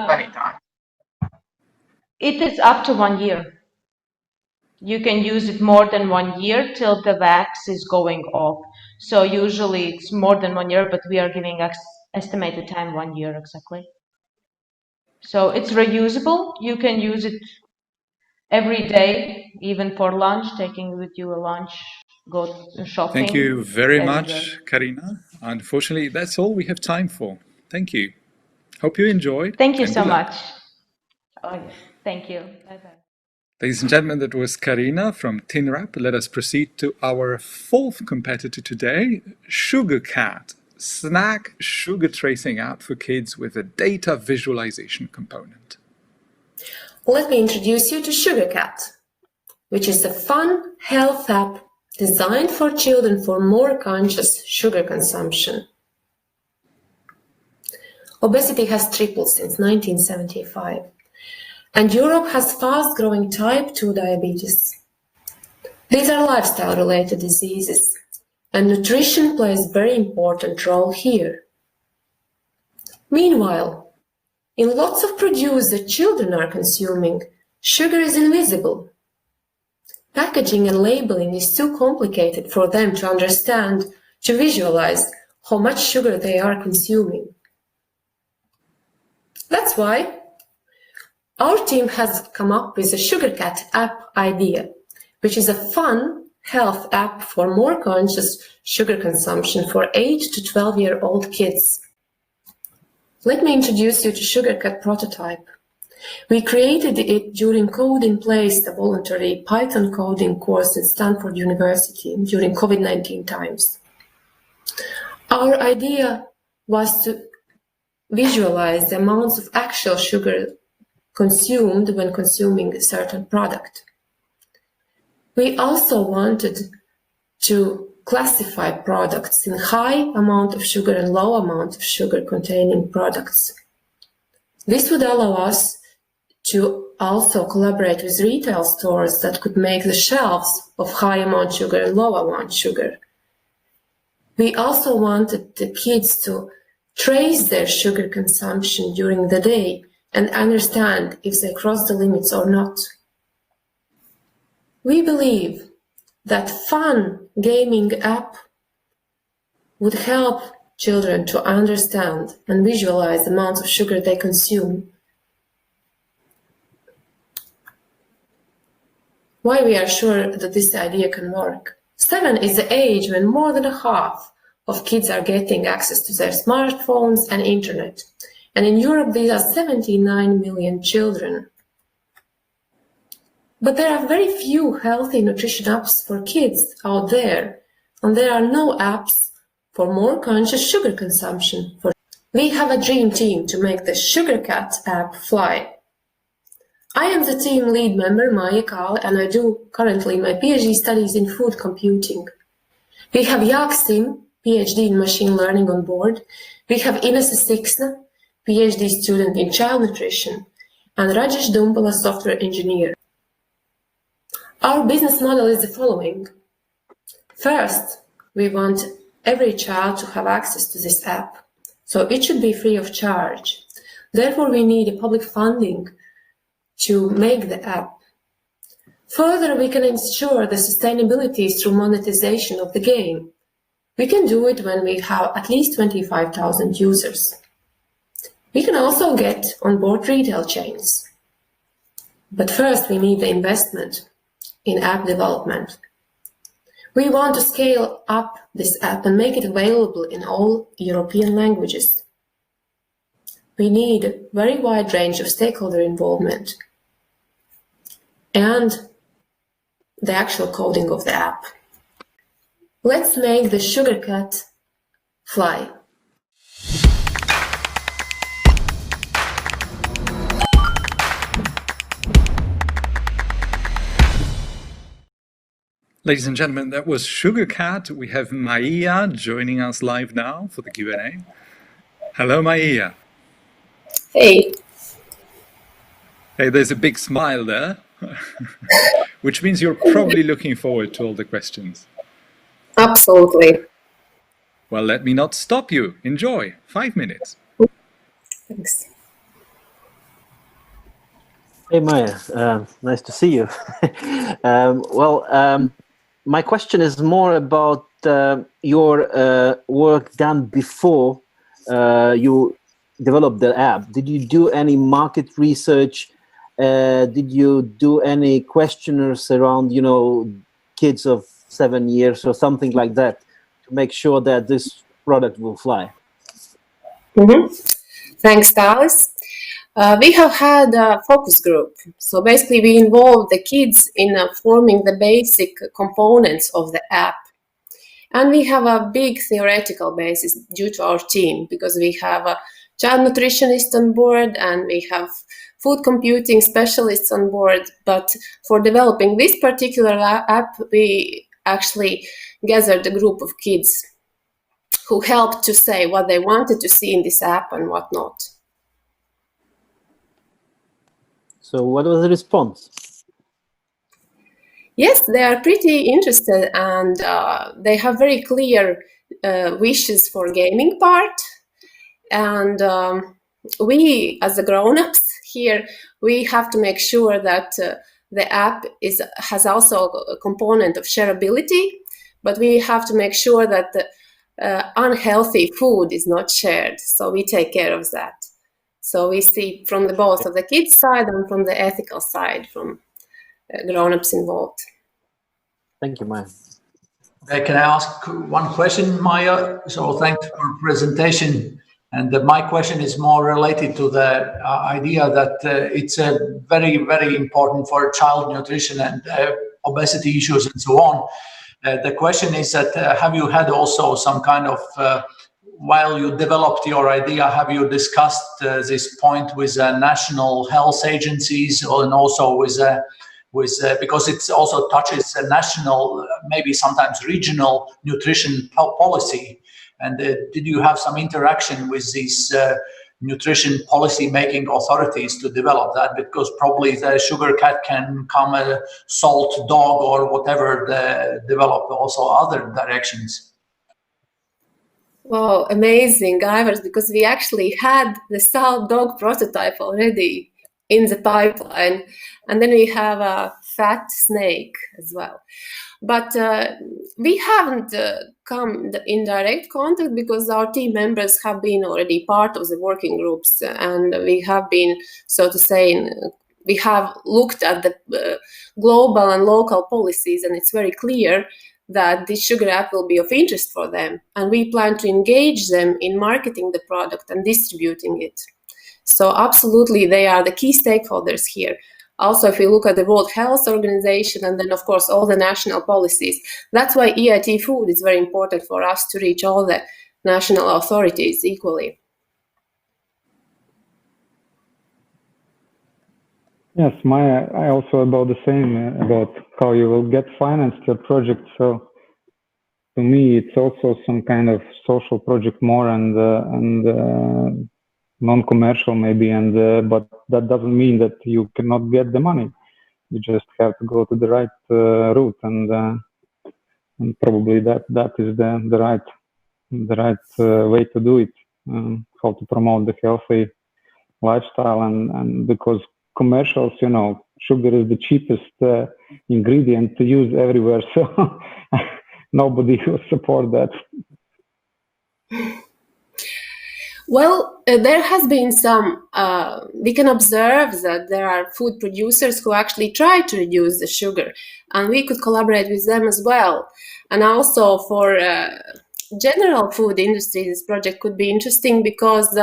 S7: many times?
S12: It is up to 1 year. You can use it more than 1 year till the wax is going off. So usually it's more than 1 year, but we are giving estimated time 1 year exactly. So it's reusable. You can use it every day, even for lunch, taking with you a lunch, go shopping.
S1: Thank you very much, Karina. Unfortunately, that's all we have time for. Thank you. Hope you enjoyed.
S12: Thank you so much. Oh, yes. Thank you. Bye-bye.
S1: Ladies and gentlemen, that was Karina from TinWrap. Let us proceed to our fourth competitor today, Sugarcat, snack sugar tracing app for kids with a data visualization component.
S13: Let me introduce you to Sugarcat, which is a fun health app designed for children for more conscious sugar consumption. Obesity has tripled since 1975. And Europe has fast-growing type 2 diabetes. These are lifestyle-related diseases, and nutrition plays a very important role here. Meanwhile, in lots of produce that children are consuming, sugar is invisible. Packaging and labeling is too complicated for them to understand, to visualize how much sugar they are consuming. That's why our team has come up with a Sugarcat app idea, which is a fun health app for more conscious sugar consumption for 8 to 12-year-old kids. Let me introduce you to Sugarcat prototype. We created it during Code in Place, the voluntary Python coding course at Stanford University during COVID-19 times. Our idea was to visualize the amounts of actual sugar consumed when consuming a certain product. We also wanted to classify products in high amount of sugar and low amount of sugar containing products. This would allow us to also collaborate with retail stores that could make the shelves of high amount sugar and low amount sugar. We also wanted the kids to trace their sugar consumption during the day and understand if they cross the limits or not. We believe that fun gaming app would help children to understand and visualize the amounts of sugar they consume. Why we are sure that this idea can work? 7 is the age when more than half of kids are getting access to their smartphones and internet. And in Europe, these are 79 million children. But there are very few healthy nutrition apps for kids out there, and there are no apps for more conscious sugar consumption. We have a dream team to make the Sugarcat app fly. I am the team lead member, Maija Kāle, and I do currently my PhD studies in food computing. We have Jāksim, PhD in machine learning on board. We have Inese Siksna, PhD student in child nutrition, and Rajesh Dumpala, software engineer. Our business model is the following. First, we want every child to have access to this app, so it should be free of charge. Therefore, we need a public funding to make the app. Further, we can ensure the sustainability through monetization of the game. We can do it when we have at least 25,000 users. We can also get on board retail chains. But first, we need the investment in app development. We want to scale up this app and make it available in all European languages. We need a very wide range of stakeholder involvement and the actual coding of the app. Let's make the Sugarcat fly.
S1: Ladies and gentlemen, that was Sugarcat. We have Maija joining us live now for the Q&A. Hello, Maija.
S13: Hey.
S1: Hey, there's a big smile there, which means you're probably looking forward to all the questions.
S13: Absolutely.
S1: Well, let me not stop you. Enjoy. 5 minutes.
S13: Thanks.
S4: Hey, Maija. Nice to see you. My question is more about your work done before you developed the app. Did you do any market research? Did you do any questionnaires around, kids of 7 years or something like that to make sure that this product will fly?
S13: Thanks, Talis. We have had a focus group. So basically we involved the kids in forming the basic components of the app. And we have a big theoretical basis due to our team, because we have a child nutritionist on board and we have food computing specialists on board. But for developing this particular app, we actually gathered a group of kids who helped to say what they wanted to see in this app and what not.
S4: So what was the response?
S13: Yes, they are pretty interested, and they have very clear wishes for gaming part. And we, as the grown-ups here, we have to make sure that the app has also a component of shareability, but we have to make sure that the unhealthy food is not shared. So we take care of that. So we see from both of the kids' side and from the ethical side, from grown-ups involved.
S4: Thank you, Maya.
S5: Can I ask one question, Maya? So thanks for the presentation. And my question is more related to the idea that it's very, very important for child nutrition and obesity issues and so on. The question is that have you had also some kind of, while you developed your idea, have you discussed this point with national health agencies and also with because it also touches a national, maybe sometimes regional nutrition policy. And did you have some interaction with these nutrition policy making authorities to develop that? Because probably the Sugarcat can come a salt dog or whatever, develop also other directions.
S13: Wow, amazing, Ivers, because we actually had the salt dog prototype already in the pipeline. And then we have a fat snake as well. But we haven't come in direct contact because our team members have been already part of the working groups, and we have been, so to say, we have looked at the global and local policies, and it's very clear that this sugar app will be of interest for them. And we plan to engage them in marketing the product and distributing it. So absolutely, they are the key stakeholders here. Also, if we look at the World Health Organization and then, of course, all the national policies, that's why EIT Food is very important for us to reach all the national authorities equally.
S6: Yes, Maya, I also about the same, about how you will get financed your project. So to me, it's also some kind of social project more and non-commercial maybe, but that doesn't mean that you cannot get the money. You just have to go to the right route, and probably that is the right way to do it. How to promote the healthy lifestyle, and because commercials, sugar is the cheapest ingredient to use everywhere, so nobody will support that.
S13: Well, there has been some, we can observe that there are food producers who actually try to reduce the sugar, and we could collaborate with them as well. And also for general food industry, this project could be interesting because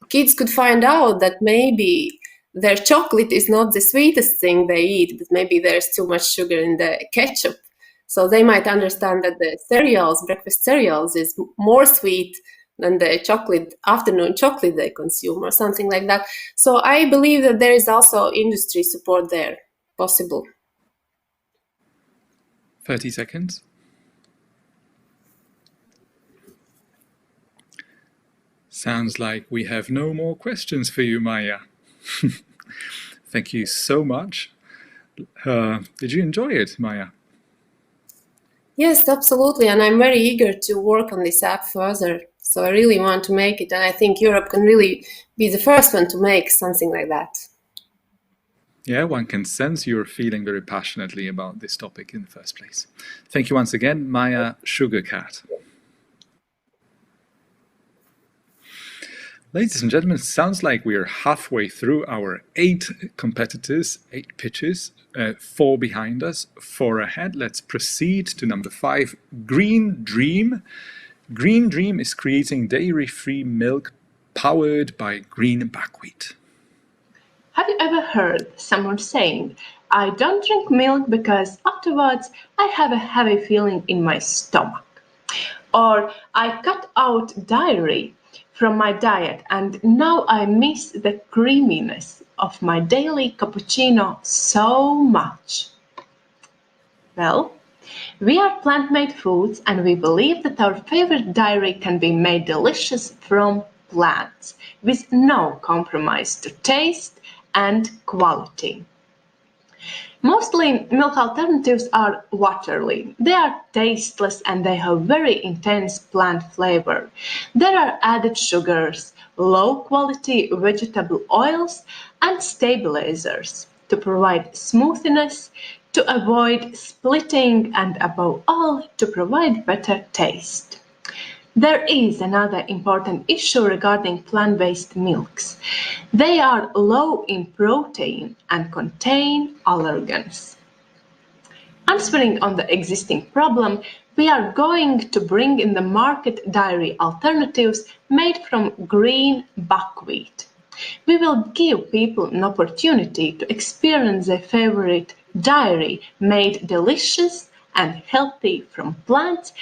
S13: kids could find out that maybe their chocolate is not the sweetest thing they eat, but maybe there's too much sugar in the ketchup. So they might understand that the cereals, breakfast cereals, is more sweet than the afternoon chocolate they consume or something like that. So I believe that there is also industry support there possible.
S1: 30 seconds. Sounds like we have no more questions for you, Maya. Thank you so much. Did you enjoy it, Maya?
S13: Yes, absolutely. And I'm very eager to work on this app further. So I really want to make it. And I think Europe can really be the first one to make something like that.
S1: Yeah, one can sense you're feeling very passionately about this topic in the first place. Thank you once again, Maya Sugarcat. Ladies and gentlemen, it sounds like we are halfway through our 8 competitors, 8 pitches, 4 behind us, 4 ahead. Let's proceed to number 5, Green Dream. Green Dream is creating dairy-free milk powered by green buckwheat.
S14: Have you ever heard someone saying, I don't drink milk because afterwards I have a heavy feeling in my stomach? Or I cut out dairy from my diet and now I miss the creaminess of my daily cappuccino so much. Well, we are plant-made foods and we believe that our favorite dairy can be made delicious from plants with no compromise to taste and quality. Mostly milk alternatives are watery. They are tasteless and they have very intense plant flavor. There are added sugars, low quality vegetable oils and stabilizers. to provide smoothness, to avoid splitting, and above all, to provide better taste. There is another important issue regarding plant-based milks. They are low in protein and contain allergens. Answering on the existing problem, we are going to bring in the market dairy alternatives made from green buckwheat. We will give people an opportunity to experience their favorite dairy made delicious and healthy from plants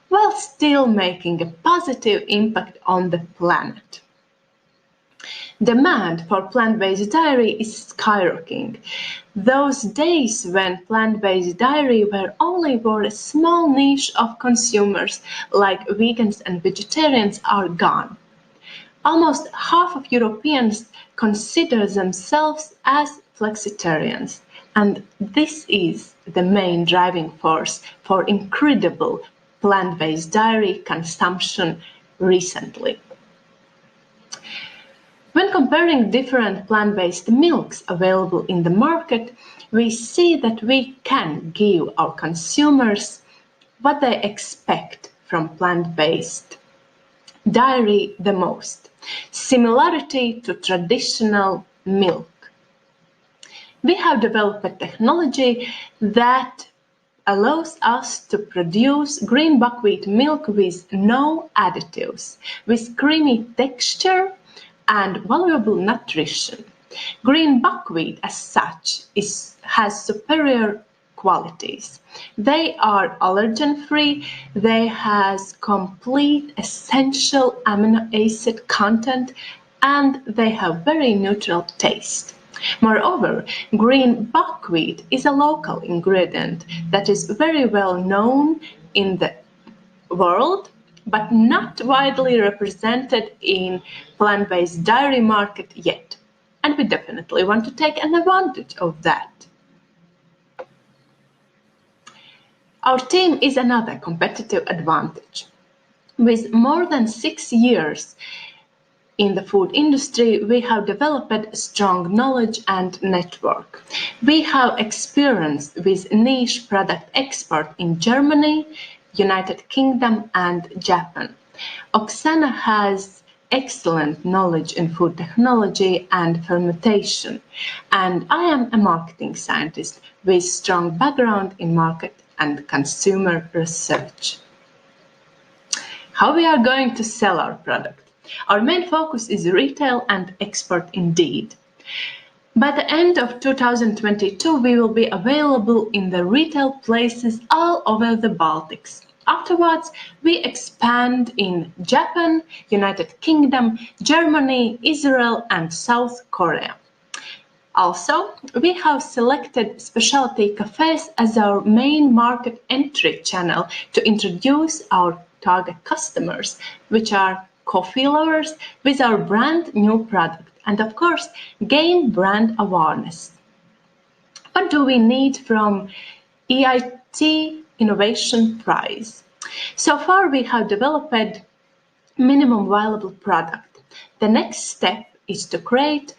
S14: while still making a positive impact on the planet. Demand for plant-based dairy is skyrocketing. Those days when plant-based dairy were only for a small niche of consumers like vegans and vegetarians are gone. Almost half of Europeans consider themselves as flexitarians, and this is the main driving force for incredible plant-based dairy consumption recently. When comparing different plant-based milks available in the market, we see that we can give our consumers what they expect from plant-based dairy the most: similarity to traditional milk. We have developed a technology that allows us to produce green buckwheat milk with no additives, with creamy texture and valuable nutrition. Green buckwheat as such has superior qualities. They are allergen-free, they have complete essential amino acid content, and they have very neutral taste. Moreover, green buckwheat is a local ingredient that is very well known in the world, but not widely represented in plant-based dairy market yet. And we definitely want to take an advantage of that. Our team is another competitive advantage. With more than 6 years in the food industry, we have developed strong knowledge and network. We have experience with niche product export in Germany, United Kingdom, and Japan. Oksana has excellent knowledge in food technology and fermentation, and I am a marketing scientist with strong background in market and consumer research. How we are going to sell our product? Our main focus is retail and export indeed. By the end of 2022, we will be available in the retail places all over the Baltics. Afterwards, we expand in Japan, United Kingdom, Germany, Israel, and South Korea. Also, we have selected specialty cafes as our main market entry channel to introduce our target customers, which are coffee lovers, with our brand new product, and of course, gain brand awareness. What do we need from EIT Innovation Prize? So far, we have developed minimum viable product. The next step is to create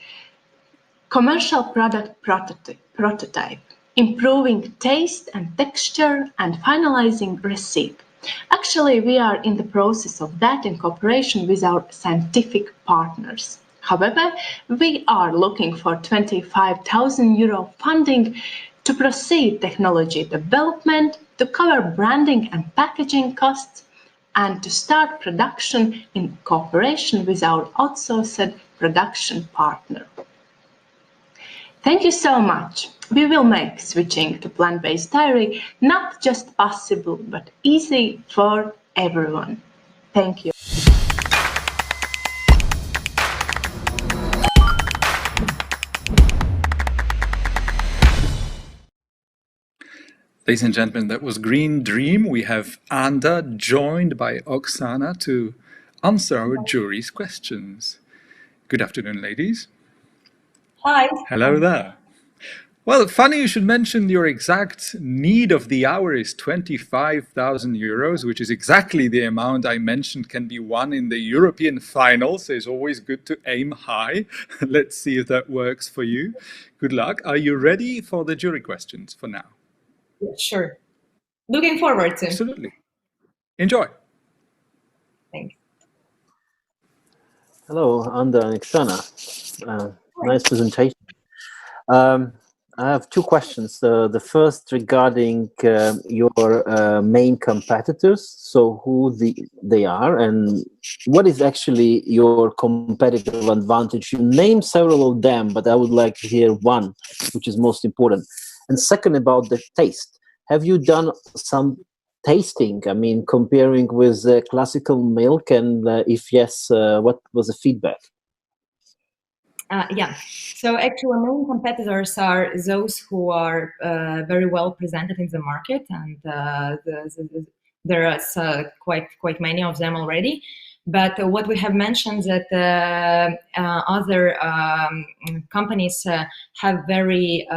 S14: commercial product prototype, improving taste and texture, and finalizing recipe. Actually, we are in the process of that in cooperation with our scientific partners. However, we are looking for €25,000 funding to proceed technology development, to cover branding and packaging costs, and to start production in cooperation with our outsourced production partner. Thank you so much. We will make switching to plant-based dairy not just possible, but easy for everyone. Thank you.
S1: Ladies and gentlemen, that was Green Dream. We have Anda joined by Oksana to answer our jury's questions. Good afternoon, ladies.
S15: Hi.
S1: Hello there. Well, funny you should mention your exact need of the hour is 25,000 euros, which is exactly the amount I mentioned can be won in the European finals. So it's always good to aim high. Let's see if that works for you. Good luck. Are you ready for the jury questions for now?
S15: Yeah, sure. Looking forward to.
S1: Absolutely. Enjoy.
S15: Thanks.
S4: Hello, Anda and Oksana. Nice presentation. I have two questions. The first regarding your main competitors, so who they are and what is actually your competitive advantage. You name several of them, but I would like to hear one, which is most important. And second, about the taste. Have you done some tasting? I mean, comparing with classical milk, and if yes, what was the feedback?
S15: Yeah, so actually main competitors are those who are very well presented in the market, and there are quite many of them already. But what we have mentioned that other companies have very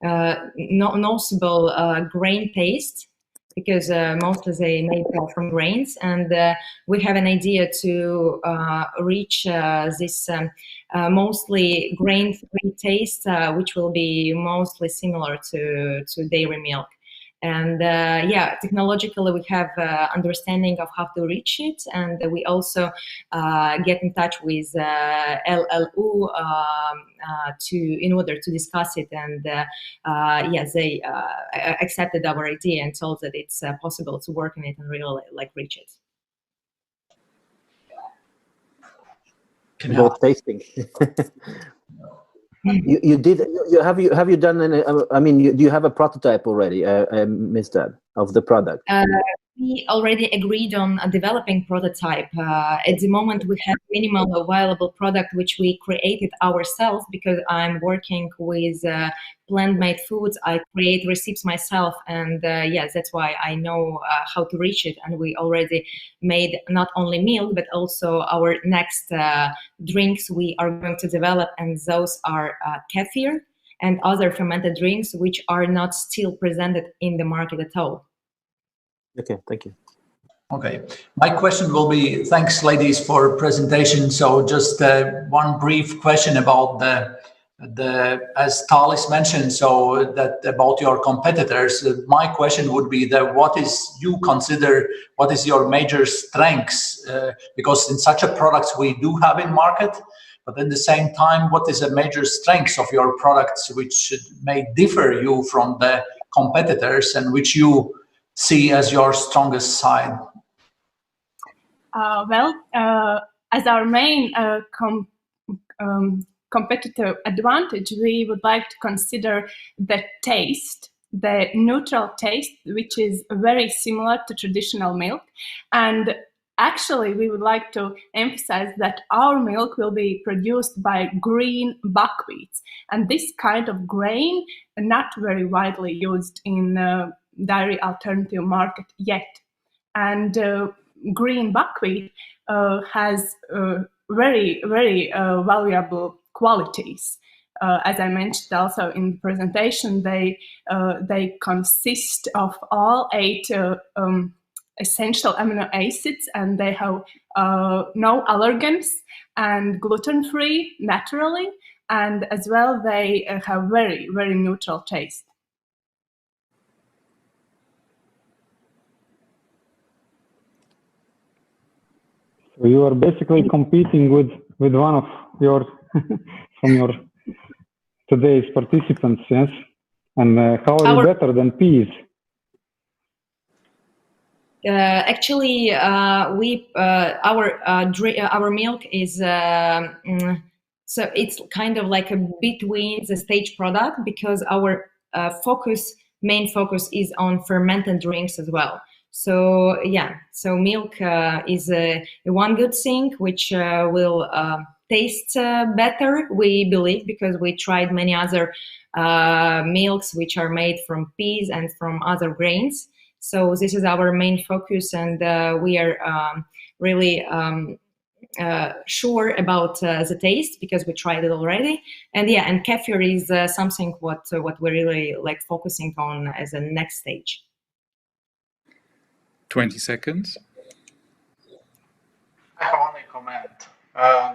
S15: noticeable grain taste, because mostly they made from grains, and we have an idea to reach this mostly grain-free taste, which will be mostly similar to dairy milk. And yeah, technologically we have understanding of how to reach it, and we also get in touch with LLU in order to discuss it. And yes, they accepted our idea and told that it's possible to work on it and really reach it.
S4: About tasting. Have you done any? I mean, do you have a prototype already? I missed that, of the product.
S15: We already agreed on a developing prototype. At the moment, we have minimal available product which we created ourselves, because I'm working with plant-made foods. I create recipes myself, and yes, that's why I know how to reach it. And we already made not only milk, but also our next drinks we are going to develop, and those are kefir and other fermented drinks which are not still presented in the market at all.
S4: Okay, thank you.
S5: Okay, my question will be, thanks ladies for presentation. So just one brief question about the as Talis mentioned, so that about your competitors. My question would be that what is your major strengths? Because in such a products we do have in market, but at the same time, what is the major strengths of your products which may differ you from the competitors, and which you see as your strongest side?
S14: As our main competitive advantage, we would like to consider the taste, the neutral taste, which is very similar to traditional milk. And actually, we would like to emphasize that our milk will be produced by green buckwheat. And this kind of grain not very widely used in dairy alternative market yet. And green buckwheat has very, very valuable qualities. As I mentioned also in the presentation, they consist of all 8 essential amino acids, and they have no allergens and gluten-free naturally, and as well they have very, very neutral taste.
S6: So you are basically competing with one of your from your today's participants, yes? And how are you better than peas?
S15: Actually, our milk is so it's kind of like a between the stage product, because our main focus is on fermented drinks as well. So yeah, so milk is one good thing which will taste better, we believe, because we tried many other milks which are made from peas and from other grains. So this is our main focus, and we are really sure about the taste because we tried it already. And yeah, and kefir is something what we're really like focusing on as a next stage.
S1: 20 seconds.
S7: I have only a comment.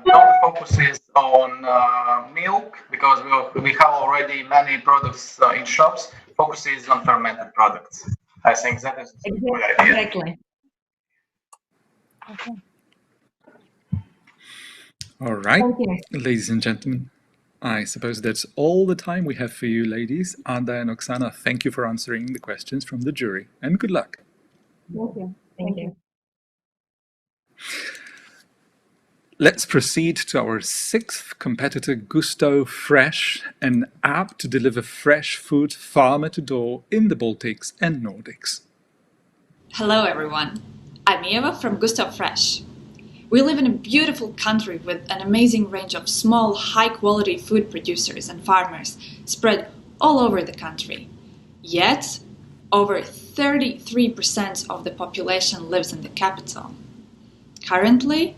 S7: Don't focus is on milk because we have already many products in shops. Focus is on fermented products. I think that is a good idea.
S15: Exactly. Okay.
S1: All right,
S15: Thank you.
S1: ladies and gentlemen, I suppose that's all the time we have for you, ladies. Ada and Oksana, thank you for answering the questions from the jury, and good luck.
S15: Thank you. Thank you.
S1: Let's proceed to our sixth competitor, Gusto Fresh, an app to deliver fresh food farmer to door in the Baltics and Nordics.
S16: Hello everyone, I'm Eva from Gusto Fresh. We live in a beautiful country with an amazing range of small, high-quality food producers and farmers spread all over the country. Yet, over 33% of the population lives in the capital. Currently,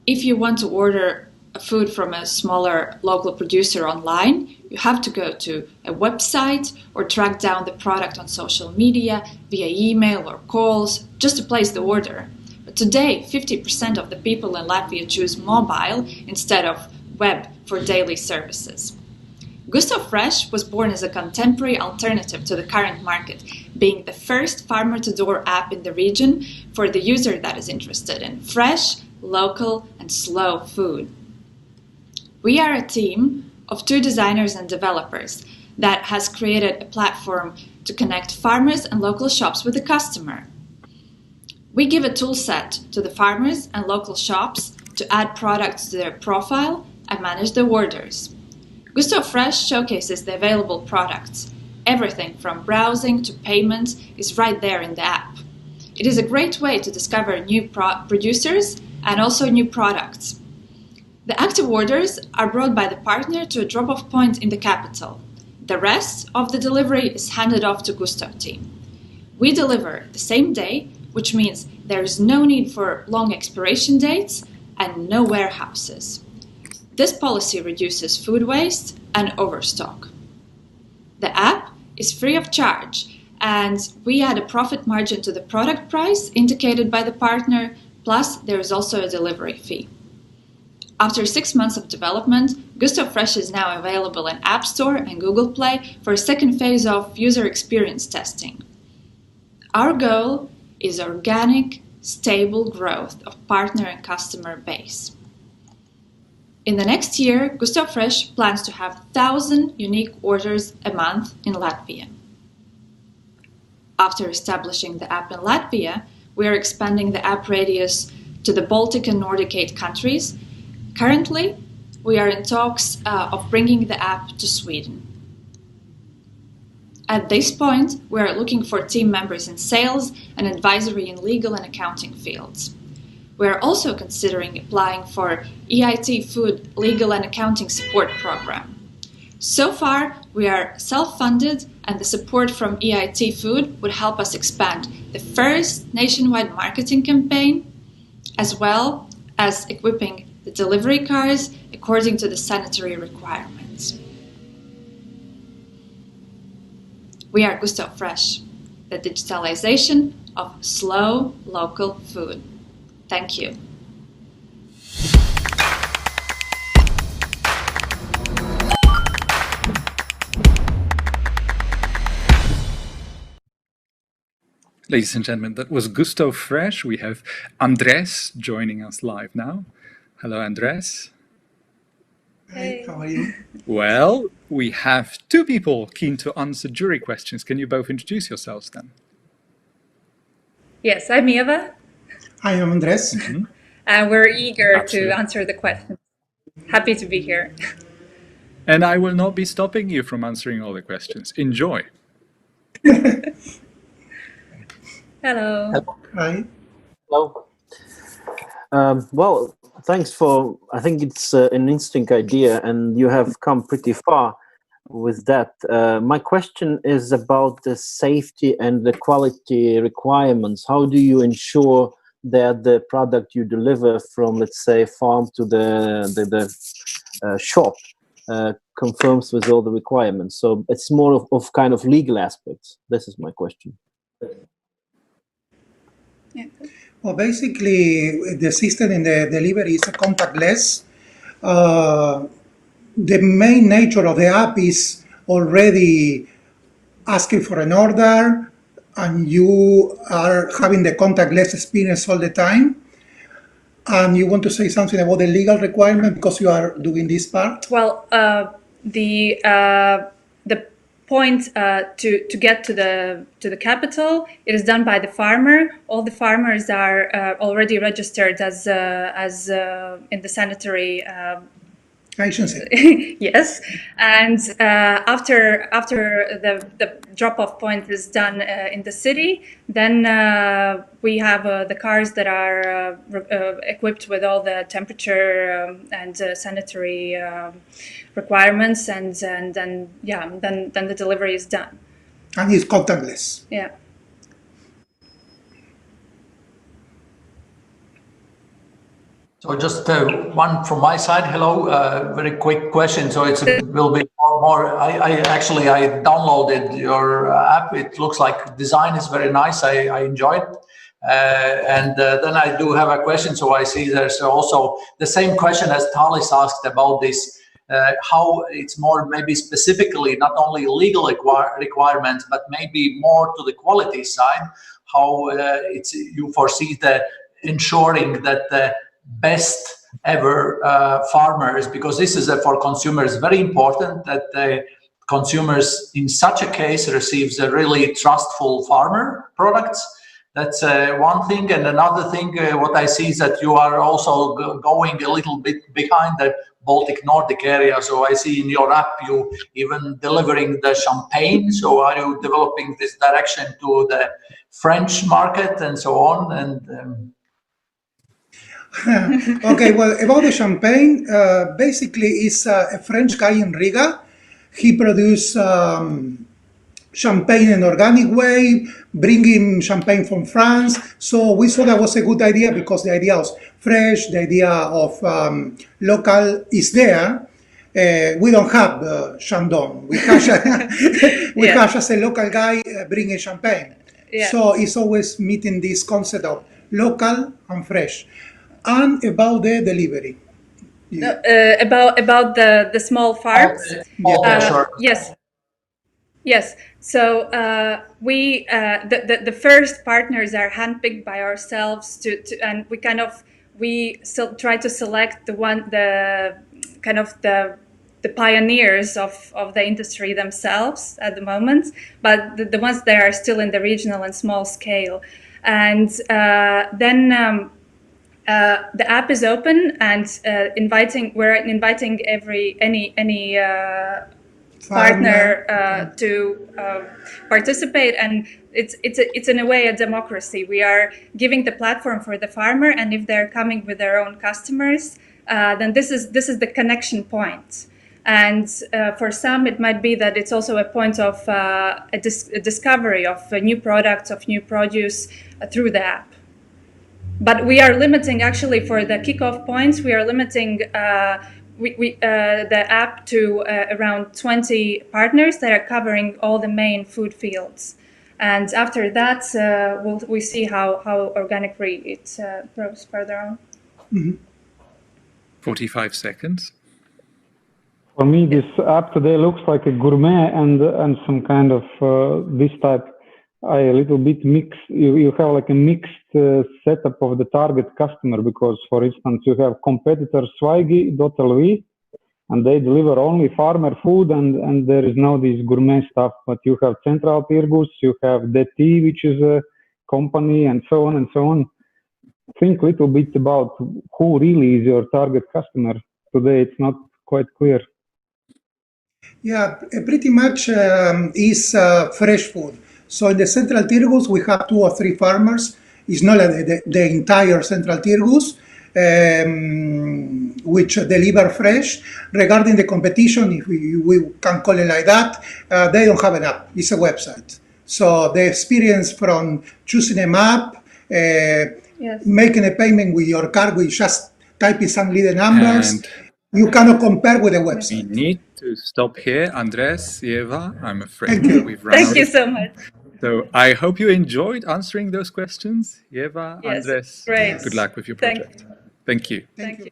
S16: if you want to order a food from a smaller local producer online, you have to go to a website or track down the product on social media via email or calls just to place the order. But today, 50% of the people in Latvia choose mobile instead of web for daily services. Gusto Fresh was born as a contemporary alternative to the current market, being the first farmer-to-door app in the region for the user that is interested in fresh, local, and slow food. We are a team of 2 designers and developers that has created a platform to connect farmers and local shops with the customer. We give a tool set to the farmers and local shops to add products to their profile and manage their orders. Gusto Fresh showcases the available products. Everything from browsing to payment is right there in the app. It is a great way to discover new producers and also new products. The active orders are brought by the partner to a drop-off point in the capital. The rest of the delivery is handed off to Gusto team. We deliver the same day, which means there is no need for long expiration dates and no warehouses. This policy reduces food waste and overstock. The app is free of charge, and we add a profit margin to the product price indicated by the partner, plus there is also a delivery fee. After 6 months of development, Gusto Fresh is now available in App Store and Google Play for a second phase of user experience testing. Our goal is organic, stable growth of partner and customer base. In the next year, Gusto Fresh plans to have 1,000 unique orders a month in Latvia. After establishing the app in Latvia, we are expanding the app radius to the Baltic and Nordic 8 countries. Currently, we are in talks of bringing the app to Sweden. At this point, we are looking for team members in sales and advisory in legal and accounting fields. We are also considering applying for EIT Food Legal and Accounting Support Program. So far, we are self-funded, and the support from EIT Food would help us expand the first nationwide marketing campaign, as well as equipping the delivery cars according to the sanitary requirements. We are Gusto Fresh, the digitalization of slow local food. Thank you.
S1: Ladies and gentlemen, that was Gusto Fresh. We have Andres joining us live now. Hello, Andres.
S17: Hey, how are you?
S1: Well, we have 2 people keen to answer jury questions. Can you both introduce yourselves then?
S18: Yes, I'm Eva.
S17: Hi, I'm Andres.
S18: And we're eager
S1: Absolutely.
S18: to answer the questions. Happy to be here.
S1: And I will not be stopping you from answering all the questions. Enjoy.
S18: Hello.
S17: Hi.
S4: Hello. Well, thanks for, I think it's an interesting idea and you have come pretty far with that. My question is about the safety and the quality requirements. How do you ensure that the product you deliver from, let's say, farm to the shop conforms with all the requirements. So it's more of kind of legal aspects. This is my question.
S18: Yeah. Well, basically, the system in the delivery is contactless. The main nature of the app is already asking for an order, and you are having the contactless experience all the time. And you want to say something about the legal requirement because you are doing this part?
S19: Well, the point to get to the capital, it is done by the farmer. All the farmers are already registered as in the sanitary
S18: agency.
S19: Yes, and after the drop-off point is done in the city, then we have the cars that are equipped with all the temperature and sanitary requirements, and then the delivery is done.
S18: And it's contactless.
S19: Yeah.
S5: So just one from my side. Hello, very quick question. So it will be more. I downloaded your app. It looks like design is very nice. I enjoy it. And then I do have a question. So I see there's also the same question as Talis asked about this. How it's more maybe specifically not only legal requirements, but maybe more to the quality side. How you foresee the ensuring that the best ever farmers, because this is for consumers very important that the consumers in such a case receives a really trustful farmer products. That's one thing. And another thing, what I see is that you are also going a little bit behind the Baltic Nordic area. So I see in your app you even delivering the champagne. So are you developing this direction to the French market and so on? And
S18: Okay, well, about the champagne, basically it's a French guy in Riga. He produced champagne in an organic way, bringing champagne from France. So we thought that was a good idea because the idea was fresh, the idea of local is there. We don't have Chandon. We have just a local guy bringing champagne.
S19: Yeah.
S18: So it's always meeting this concept of local and fresh. And about the delivery.
S19: About the small farms.
S5: Sure.
S19: Yes. So we the first partners are handpicked by ourselves and we still try to select the pioneers of the industry themselves at the moment, but the ones that are still in the regional and small scale, and then. The app is open and we're inviting any partner to participate, and it's in a way a democracy. We are giving the platform for the farmer, and if they're coming with their own customers, then this is the connection point. And for some, it might be that it's also a point of a discovery of a new product, of new produce through the app. But we are limiting, actually, for the kickoff points, we are limiting the app to around 20 partners that are covering all the main food fields. And after that, we see how organically it grows further on.
S18: Mm-hmm.
S1: 45 seconds.
S6: For me, this app today looks like a gourmet and some kind of this type. A little bit mixed. You have like a mixed setup of the target customer, because, for instance, you have competitor Svaigi.lv, and they deliver only farmer food, and there is no this gourmet stuff. But you have Central Tirgus, you have DT, which is a company, and so on and so on. Think a little bit about who really is your target customer. Today, it's not quite clear.
S18: Yeah, pretty much is fresh food. So in the Central Tirgus, we have 2 or 3 farmers. It's not like the entire Central Tirgus, which deliver fresh. Regarding the competition, if we can call it like that, they don't have an app. It's a website. So the experience from choosing a map, making a payment with your card, with just typing some little numbers. And you cannot compare with the website.
S1: We need to stop here. Andres, Eva, I'm afraid
S18: Thank you.
S1: we've run out.
S19: Thank you so much.
S1: So I hope you enjoyed answering those questions. Eva,
S19: Yes,
S1: Andres,
S19: great.
S1: good luck with your project. Thank you.
S19: Thank you.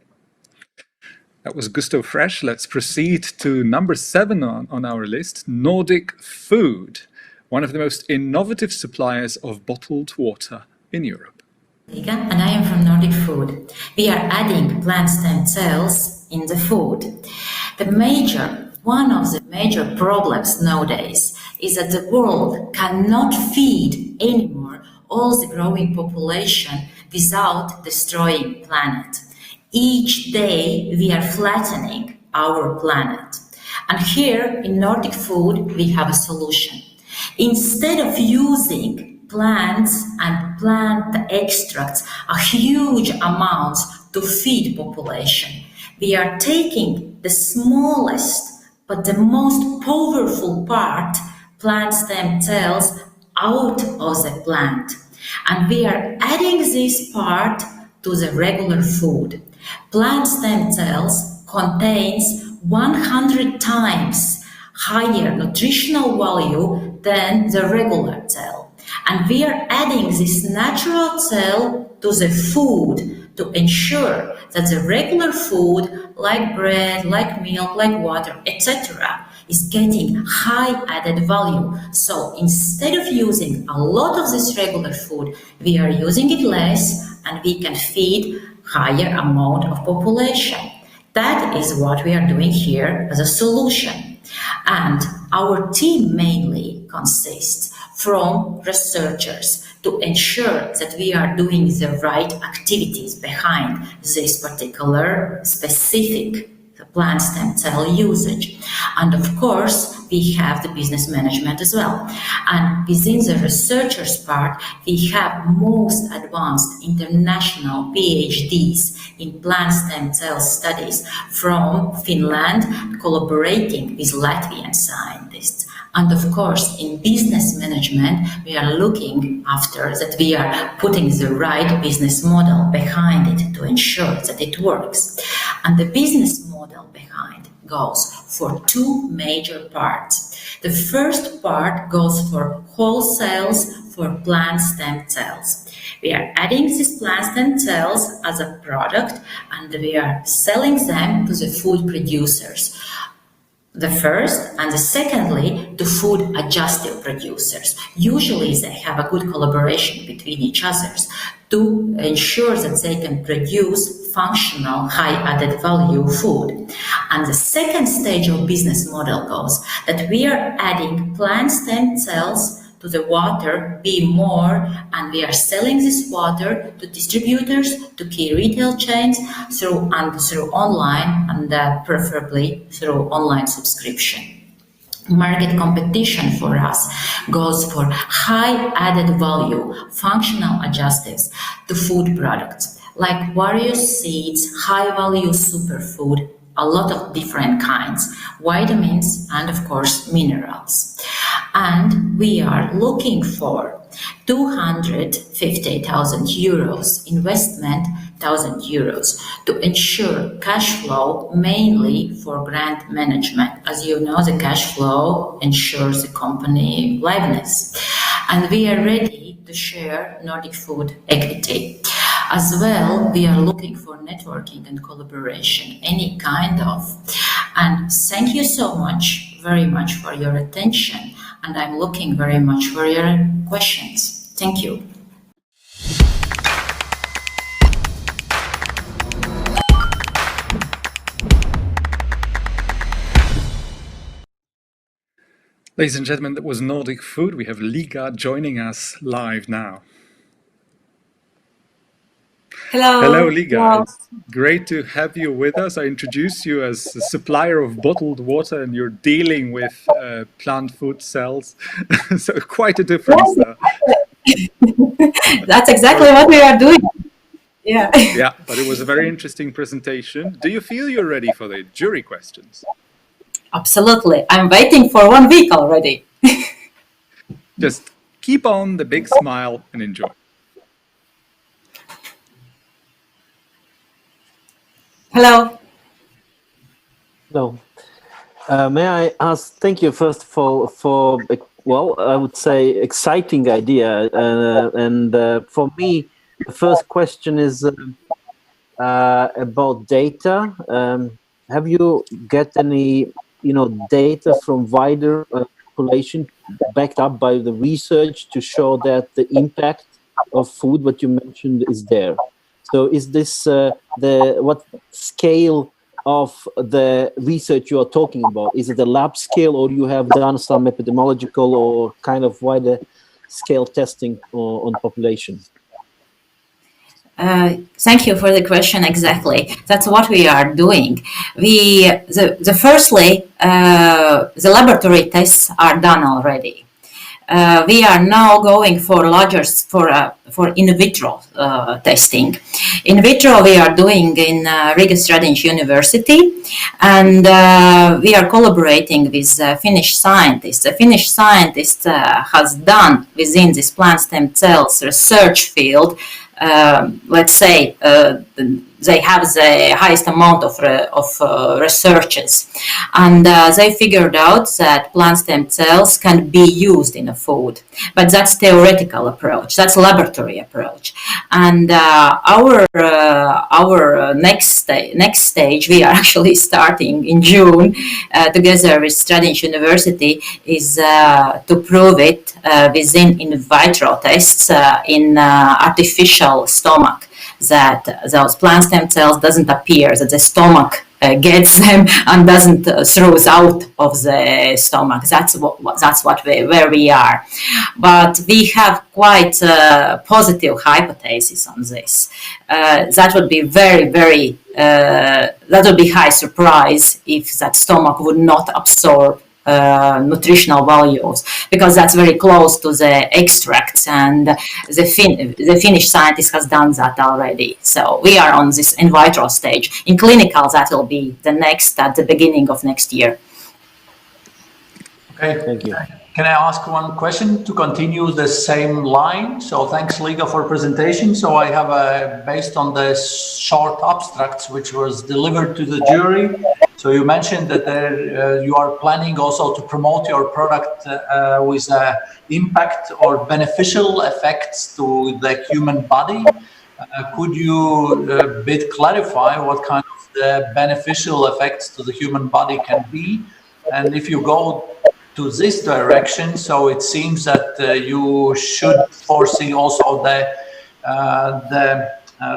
S1: That was Gusto Fresh. Let's proceed to number 7 on our list, Nordic Food, one of the most innovative suppliers of bottled water in Europe.
S20: And I am from Nordic Food. We are adding plant stem cells in the food. One of the major problems nowadays is that the world cannot feed anymore all the growing population without destroying planet. Each day we are flattening our planet. And here in Nordic Food we have a solution. Instead of using plants and plant extracts, a huge amounts to feed population, we are taking the smallest but the most powerful part, plant stem cells, out of the plant. And we are adding this part to the regular food. Plant stem cells contains 100 times higher nutritional value than the regular cell. And we are adding this natural cell to the food to ensure that the regular food, like bread, like milk, like water, etc., is getting high added value. So instead of using a lot of this regular food, we are using it less and we can feed higher amount of population. That is what we are doing here as a solution. And our team mainly consists from researchers to ensure that we are doing the right activities behind this particular specific plant stem cell usage. And of course, we have the business management as well. And within the researchers part, we have most advanced international PhDs in plant stem cell studies from Finland, collaborating with Latvian scientists. And of course, in business management, we are looking after that we are putting the right business model behind it to ensure that it works. And the business model behind goes for 2 major parts. The first part goes for wholesales for plant stem cells. We are adding these plant stem cells as a product and we are selling them to the food producers. The first and the secondly, the food adjustive producers. Usually they have a good collaboration between each others to ensure that they can produce functional, high added value food. And the second stage of business model goes that we are adding plant stem cells to the water, be more, and we are selling this water to distributors, to key retail chains, through online and preferably through online subscription. Market competition for us goes for high added value functional adjectives to food products like various seeds, high value superfood, a lot of different kinds, vitamins, and of course minerals. And we are looking for 250,000 euros investment, 1,000 euros to ensure cash flow mainly for grant management. As you know, the cash flow ensures the company liveness. And we are ready to share Nordic Food equity. As well, we are looking for networking and collaboration, any kind of. And thank you so much, very much for your attention. And I'm looking very much for your questions. Thank you.
S1: Ladies and gentlemen, that was Nordic Food. We have Liga joining us live now.
S21: Hello.
S1: Hello, Liga.
S21: Hello.
S1: It's great to have you with us. I introduced you as a supplier of bottled water and you're dealing with plant food cells. So quite a difference there.
S21: That's exactly what we are doing. Yeah.
S1: Yeah, but it was a very interesting presentation. Do you feel you're ready for the jury questions?
S21: Absolutely. I'm waiting for 1 week already.
S1: Just keep on the big smile and enjoy.
S21: Hello.
S4: Hello. May I ask, thank you first of all for, well, I would say exciting idea. For me, the first question is about data. Have you get any, data from wider population backed up by the research to show that the impact of food, what you mentioned, is there? So is this what scale of the research you are talking about? Is it a lab scale, or you have done some epidemiological or kind of wider scale testing on population?
S21: Thank you for the question. Exactly, that's what we are doing. Firstly, the laboratory tests are done already. We are now going for in vitro testing. In vitro, we are doing in Riga Stradiņš University, and we are collaborating with Finnish scientists. A Finnish scientist has done within this plant stem cells research field. Let's say they have the highest amount of researches, and they figured out that plant stem cells can be used in a food, but that's theoretical approach, that's laboratory approach. And our next stage, we are actually starting in June together with Stradiņš University, is to prove it within in vitro tests in artificial stomach, that those plant stem cells doesn't appear, that the stomach gets them and doesn't throws out of the stomach. That's where we are. But we have quite positive hypothesis on this. That would be that would be high surprise if that stomach would not absorb nutritional values, because that's very close to the extracts, and the Finnish scientist has done that already. So we are on this in vitro stage. In clinical, that will be the next at the beginning of next year.
S5: Okay,
S4: thank you.
S5: Can I ask one question to continue the same line? So thanks, Liga, for presentation. So I have based on the short abstracts which was delivered to the jury. So you mentioned that you are planning also to promote your product with impact or beneficial effects to the human body. Could you a bit clarify what kind of the beneficial effects to the human body can be? And if you go to this direction, so it seems that you should foresee also the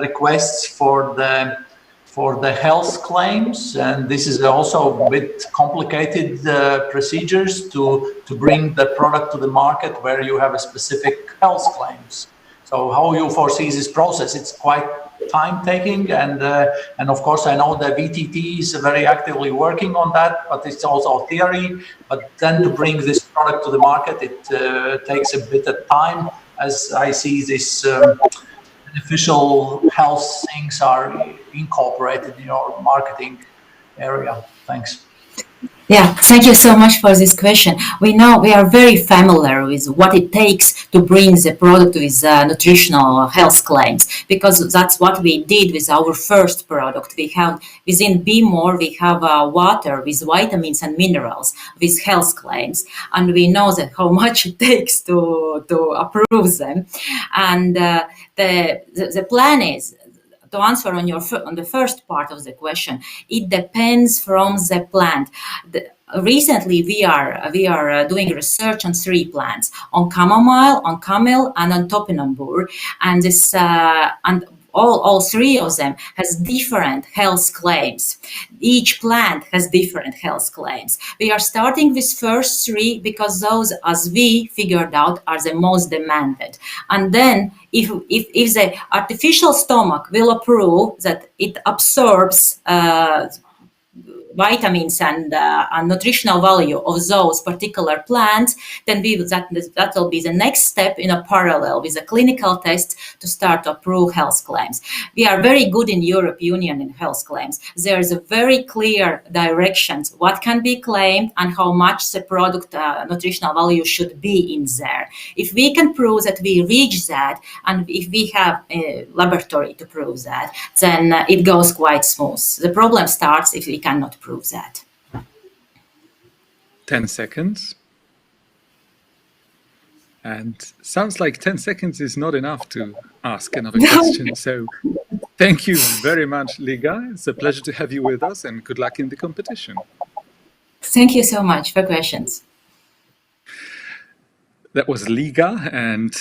S5: requests for the health claims, and this is also a bit complicated procedures to bring the product to the market where you have a specific health claims. So how you foresee this process? It's quite time-taking, and of course I know the VTT is very actively working on that, but it's also theory. But then to bring this product to the market, it takes a bit of time, as I see this beneficial health things are incorporated in your marketing area. Thanks.
S21: Yeah, thank you so much for this question. We are very familiar with what it takes to bring the product with nutritional health claims, because that's what we did with our first product. We have within Be More, we have water with vitamins and minerals with health claims, and we know that how much it takes to approve them. And the plan is, to answer on the first part of the question, it depends from the plant. Recently, we are doing research on 3 plants: on chamomile, on camel, and on topinambur, and this and all 3 of them has different health claims. Each plant has different health claims. We are starting with first 3 because those, as we figured out, are the most demanded. And then if the artificial stomach will approve that it absorbs vitamins and nutritional value of those particular plants, then that will be the next step in a parallel with a clinical test to start to approve health claims. We are very good in Europe Union in health claims. There is a very clear directions what can be claimed and how much the product nutritional value should be in there. If we can prove that we reach that, and if we have a laboratory to prove that, then it goes quite smooth. The problem starts if we cannot prove that.
S1: 10 seconds. And sounds like 10 seconds is not enough to ask another question. So thank you very much, Liga. It's a pleasure to have you with us, and good luck in the competition.
S21: Thank you so much for questions.
S1: That was Liga and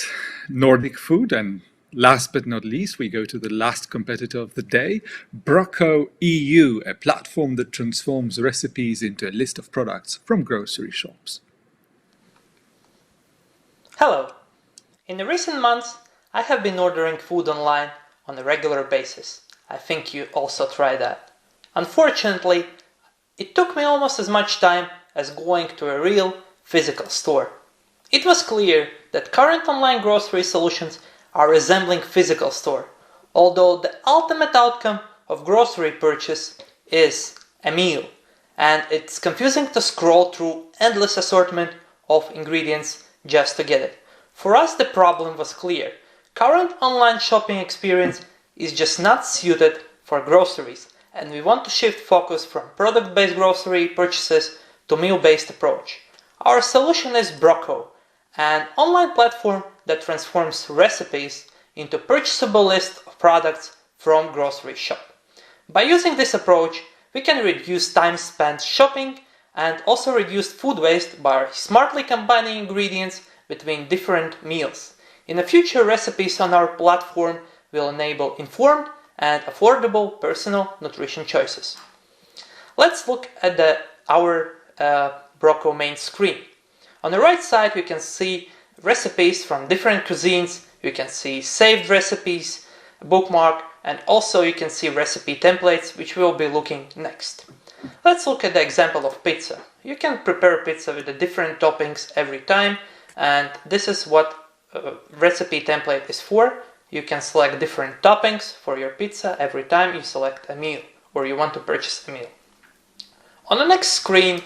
S1: Nordic Food. And last but not least, we go to the last competitor of the day, Brocco EU, a platform that transforms recipes into a list of products from grocery shops.
S3: Hello. In the recent months, I have been ordering food online on a regular basis. I think you also try that. Unfortunately, it took me almost as much time as going to a real physical store. It was clear that current online grocery solutions are resembling physical store, although the ultimate outcome of grocery purchase is a meal, and it's confusing to scroll through endless assortment of ingredients just to get it. For us, the problem was clear. Current online shopping experience is just not suited for groceries, and we want to shift focus from product-based grocery purchases to meal-based approach. Our solution is Brocco, an online platform that transforms recipes into purchasable list of products from grocery shop. By using this approach, we can reduce time spent shopping and also reduce food waste by smartly combining ingredients between different meals. In the future, recipes on our platform will enable informed and affordable personal nutrition choices. Let's look at our Brocco main screen. On the right side, you can see recipes from different cuisines, you can see saved recipes, bookmark, and also you can see recipe templates, which we'll be looking next. Let's look at the example of pizza. You can prepare pizza with the different toppings every time, and this is what recipe template is for. You can select different toppings for your pizza every time you select a meal or you want to purchase a meal. On the next screen,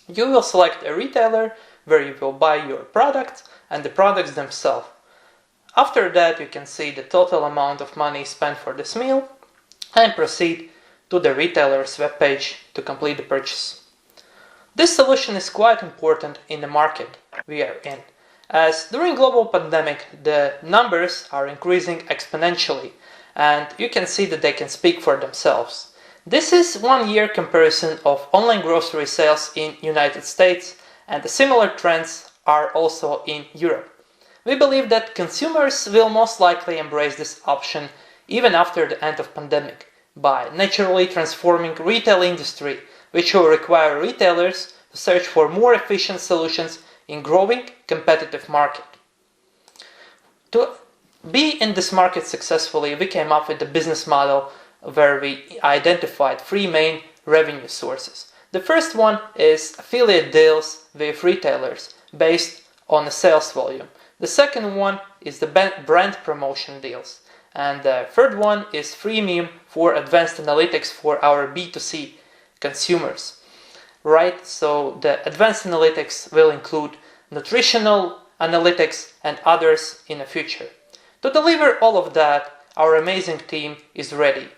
S3: you will select a retailer where you will buy your product and the products themselves. After that, you can see the total amount of money spent for this meal and proceed to the retailer's webpage to complete the purchase. This solution is quite important in the market we are in, as during global pandemic the numbers are increasing exponentially, and you can see that they can speak for themselves. This is 1 year comparison of online grocery sales in United States, and the similar trends are also in Europe. We believe that consumers will most likely embrace this option even after the end of pandemic by naturally transforming retail industry, which will require retailers to search for more efficient solutions in growing competitive market. To be in this market successfully, we came up with a business model where we identified 3 main revenue sources. The first one is affiliate deals with retailers based on the sales volume. The second one is the brand promotion deals. And the third one is freemium for advanced analytics for our B2C consumers. Right, so the advanced analytics will include nutritional analytics and others in the future. To deliver all of that, our amazing team is ready.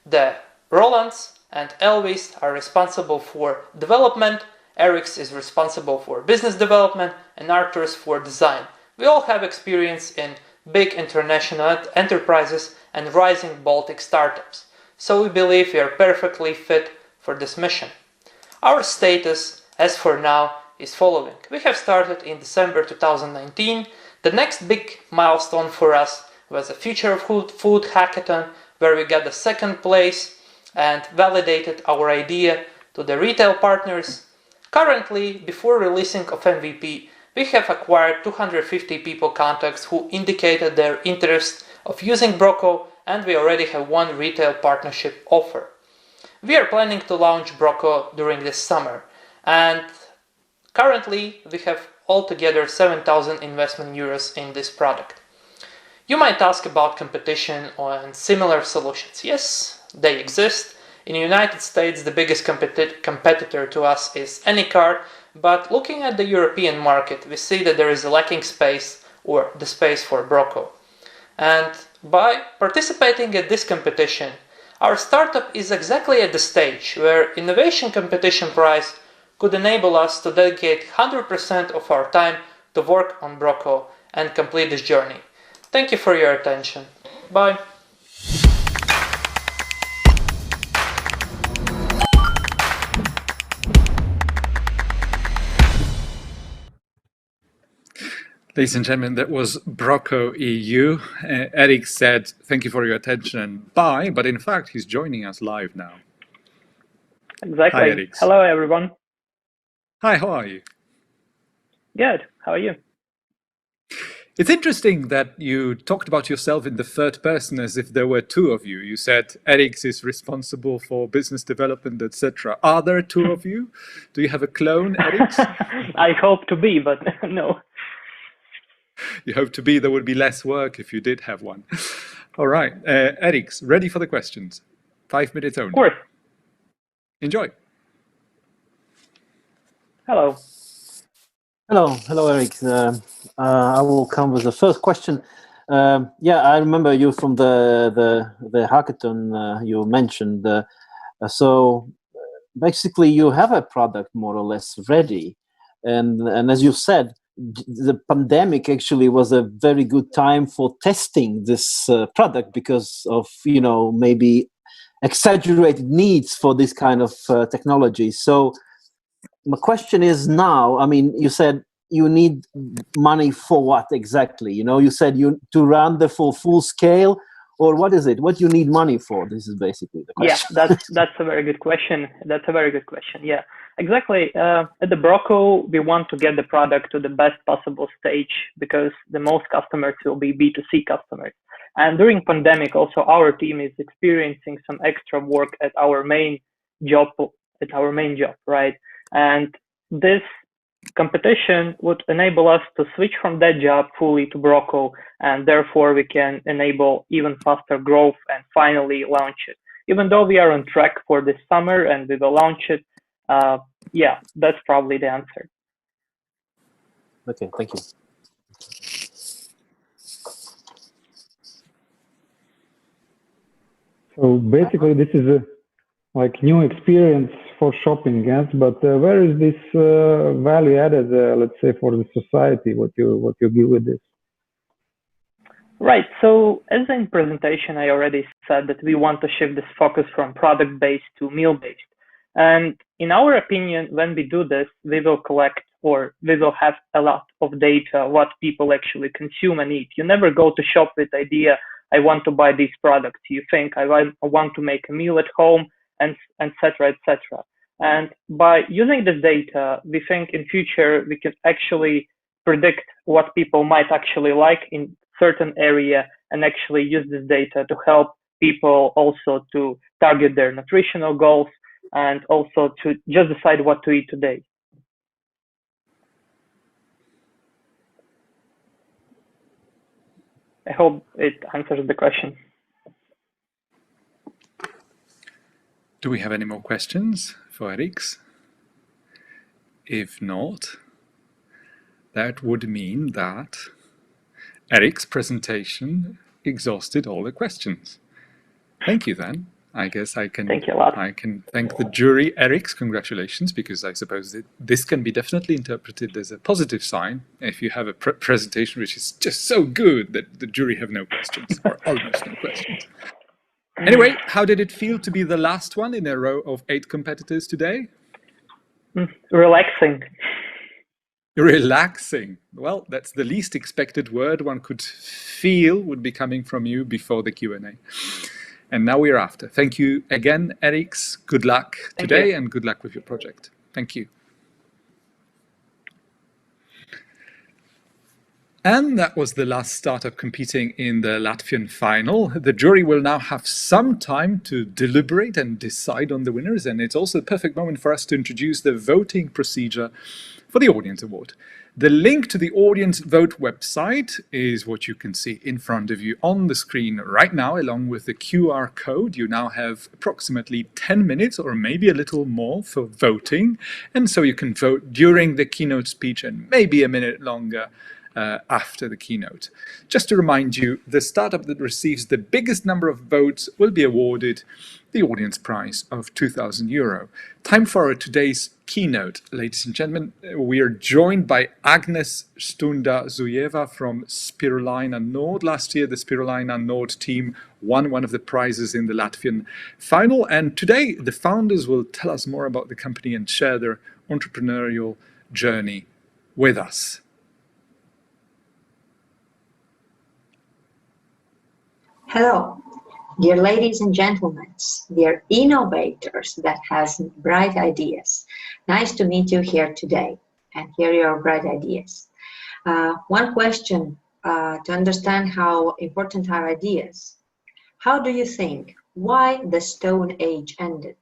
S3: The Rolands and Elvis are responsible for development, Eric's is responsible for business development, and Arthur's for design. We all have experience in big international enterprises and rising Baltic startups, so we believe we are perfectly fit for this mission. Our status, as for now, is following. We have started in December 2019. The next big milestone for us was the Future of Food Hackathon, where we got the 2nd place and validated our idea to the retail partners. Currently, before releasing of MVP, we have acquired 250 people contacts who indicated their interest of using Brocco, and we already have 1 retail partnership offer. We are planning to launch Brocco during this summer, and currently we have altogether 7,000 investment euros in this product. You might ask about competition and similar solutions. Yes, they exist. In the United States, the biggest competitor to us is Anycar, but looking at the European market, we see that there is a lacking space, or the space for Brocco. And by participating at this competition, our startup is exactly at the stage where Innovation Competition Prize could enable us to dedicate 100% of our time to work on Brocco and complete this journey. Thank you for your attention. Bye.
S1: Ladies and gentlemen, that was Brocco EU. Eric said, thank you for your attention and bye, but in fact, he's joining us live now.
S8: Exactly.
S1: Hi, Eric.
S8: Hello, everyone.
S1: Hi, how are you?
S8: Good. How are you?
S1: It's interesting that you talked about yourself in the third person as if there were two of you. You said Eric is responsible for business development, etc. Are there two of you? Do you have a clone, Eric?
S8: I hope to be, but no.
S1: You hope to be. There would be less work if you did have one. All right. Eric, ready for the questions? 5 minutes only.
S8: Of course.
S1: Enjoy.
S8: Hello.
S4: Hello, Eric. I will come with the first question. Yeah, I remember you from the hackathon you mentioned. So basically, you have a product more or less ready, and as you said, the pandemic actually was a very good time for testing this product because of maybe exaggerated needs for this kind of technology. So my question is now, I mean, you said you need money for what exactly? You said to run the full scale, or what is it? What you need money for? This is basically the question.
S8: Yeah, that's a very good question. Yeah, exactly. At the Brocco, we want to get the product to the best possible stage because the most customers will be B2C customers. And during pandemic, also our team is experiencing some extra work at our main job, right? And this competition would enable us to switch from that job fully to Brocco, and therefore we can enable even faster growth and finally launch it. Even though we are on track for this summer and we will launch it, yeah, that's probably the answer.
S4: Okay, thank you.
S6: So basically, this is a new experience for shopping, yes. But where is this value added? Let's say for the society, what you give with this?
S8: Right. So as in presentation, I already said that we want to shift this focus from product-based to meal-based. And in our opinion, when we do this, we will collect or we will have a lot of data, what people actually consume and eat. You never go to shop with the idea, I want to buy these products. You think, I want to make a meal at home, and etc., etc. And by using this data, we think in future we can actually predict what people might actually like in certain area and actually use this data to help people also to target their nutritional goals and also to just decide what to eat today. I hope it answers the question.
S1: Do we have any more questions for Eric? If not, that would mean that Eric's presentation exhausted all the questions. Thank you then. I guess I can
S8: Thank you a lot.
S1: I can thank the jury. Eric's congratulations, because I suppose that this can be definitely interpreted as a positive sign if you have a presentation which is just so good that the jury have no questions or almost no questions. Anyway, how did it feel to be the last one in a row of 8 competitors today?
S8: Relaxing.
S1: Relaxing. Well, that's the least expected word one could feel would be coming from you before the Q&A. And now we're after. Thank you again, Eric. Good luck today and good luck with your project. Thank you. And that was the last startup competing in the Latvian final. The jury will now have some time to deliberate and decide on the winners, and it's also the perfect moment for us to introduce the voting procedure for the Audience Award. The link to the Audience Vote website is what you can see in front of you on the screen right now, along with the QR code. You now have approximately 10 minutes or maybe a little more for voting, and so you can vote during the keynote speech and maybe a minute longer after the keynote. Just to remind you, the startup that receives the biggest number of votes will be awarded the audience prize of €2,000. Time for today's keynote, ladies and gentlemen. We are joined by Agnes Stunda-Zujeva from Spirulina Nord. Last year, the Spirulina Nord team won one of the prizes in the Latvian final. And today, the founders will tell us more about the company and share their entrepreneurial journey with us.
S9: Hello, dear ladies and gentlemen, dear innovators that has bright ideas. Nice to meet you here today and hear your bright ideas. One question to understand how important are ideas. How do you think? Why the Stone Age ended?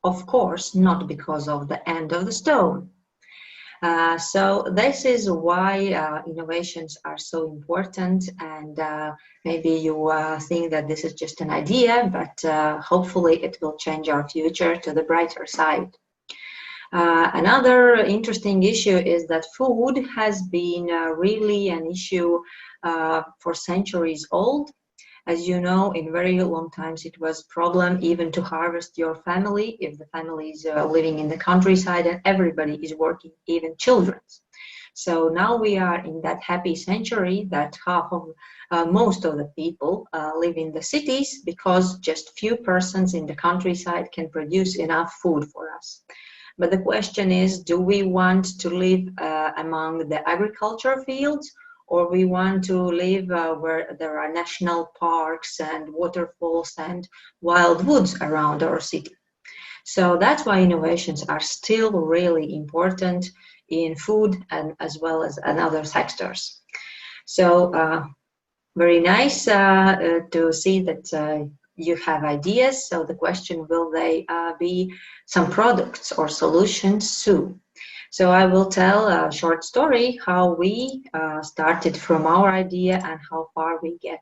S9: Of course, not because of the end of the stone. So this is why innovations are so important, and maybe you think that this is just an idea, but hopefully it will change our future to the brighter side. Another interesting issue is that food has been really an issue for centuries old. As you know, in very long times it was a problem even to harvest your family if the family is living in the countryside and everybody is working, even children. So now we are in that happy century that most of the people live in the cities because just few persons in the countryside can produce enough food for us. But the question is, do we want to live among the agriculture fields, or we want to live where there are national parks and waterfalls and wild woods around our city? So that's why innovations are still really important in food and as well as in other sectors. So very nice to see that you have ideas. So the question, will they be some products or solutions soon? So I will tell a short story how we started from our idea and how far we get.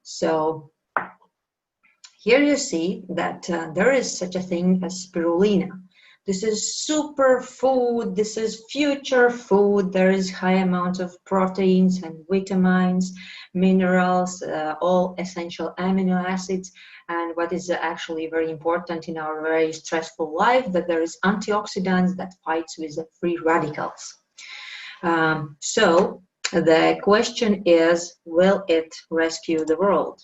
S9: So here you see that there is such a thing as spirulina. This is super food, this is future food. There is high amounts of proteins and vitamins, minerals, all essential amino acids. And what is actually very important in our very stressful life, that there is antioxidants that fights with the free radicals. So the question is, will it rescue the world?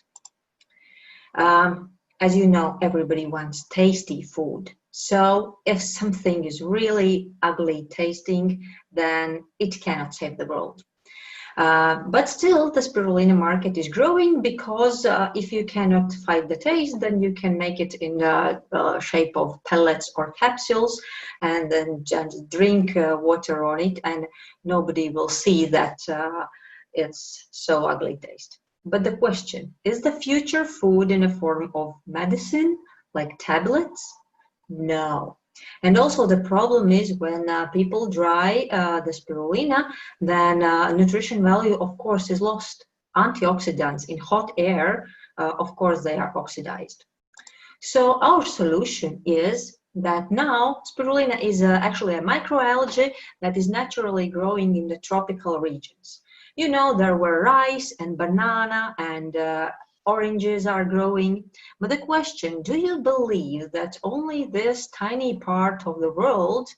S9: As you know, everybody wants tasty food. So if something is really ugly tasting, then it cannot save the world. But still, the spirulina market is growing because if you cannot fight the taste, then you can make it in the shape of pellets or capsules and then just drink water on it, and nobody will see that it's so ugly taste. But the question, is the future food in a form of medicine, like tablets? No. And also the problem is when people dry the spirulina, then nutrition value, of course, is lost. Antioxidants in hot air, of course, they are oxidized. So our solution is that now spirulina is actually a microalgae that is naturally growing in the tropical regions. You know, there were rice and banana and oranges are growing. But the question, do you believe that only this tiny part of the world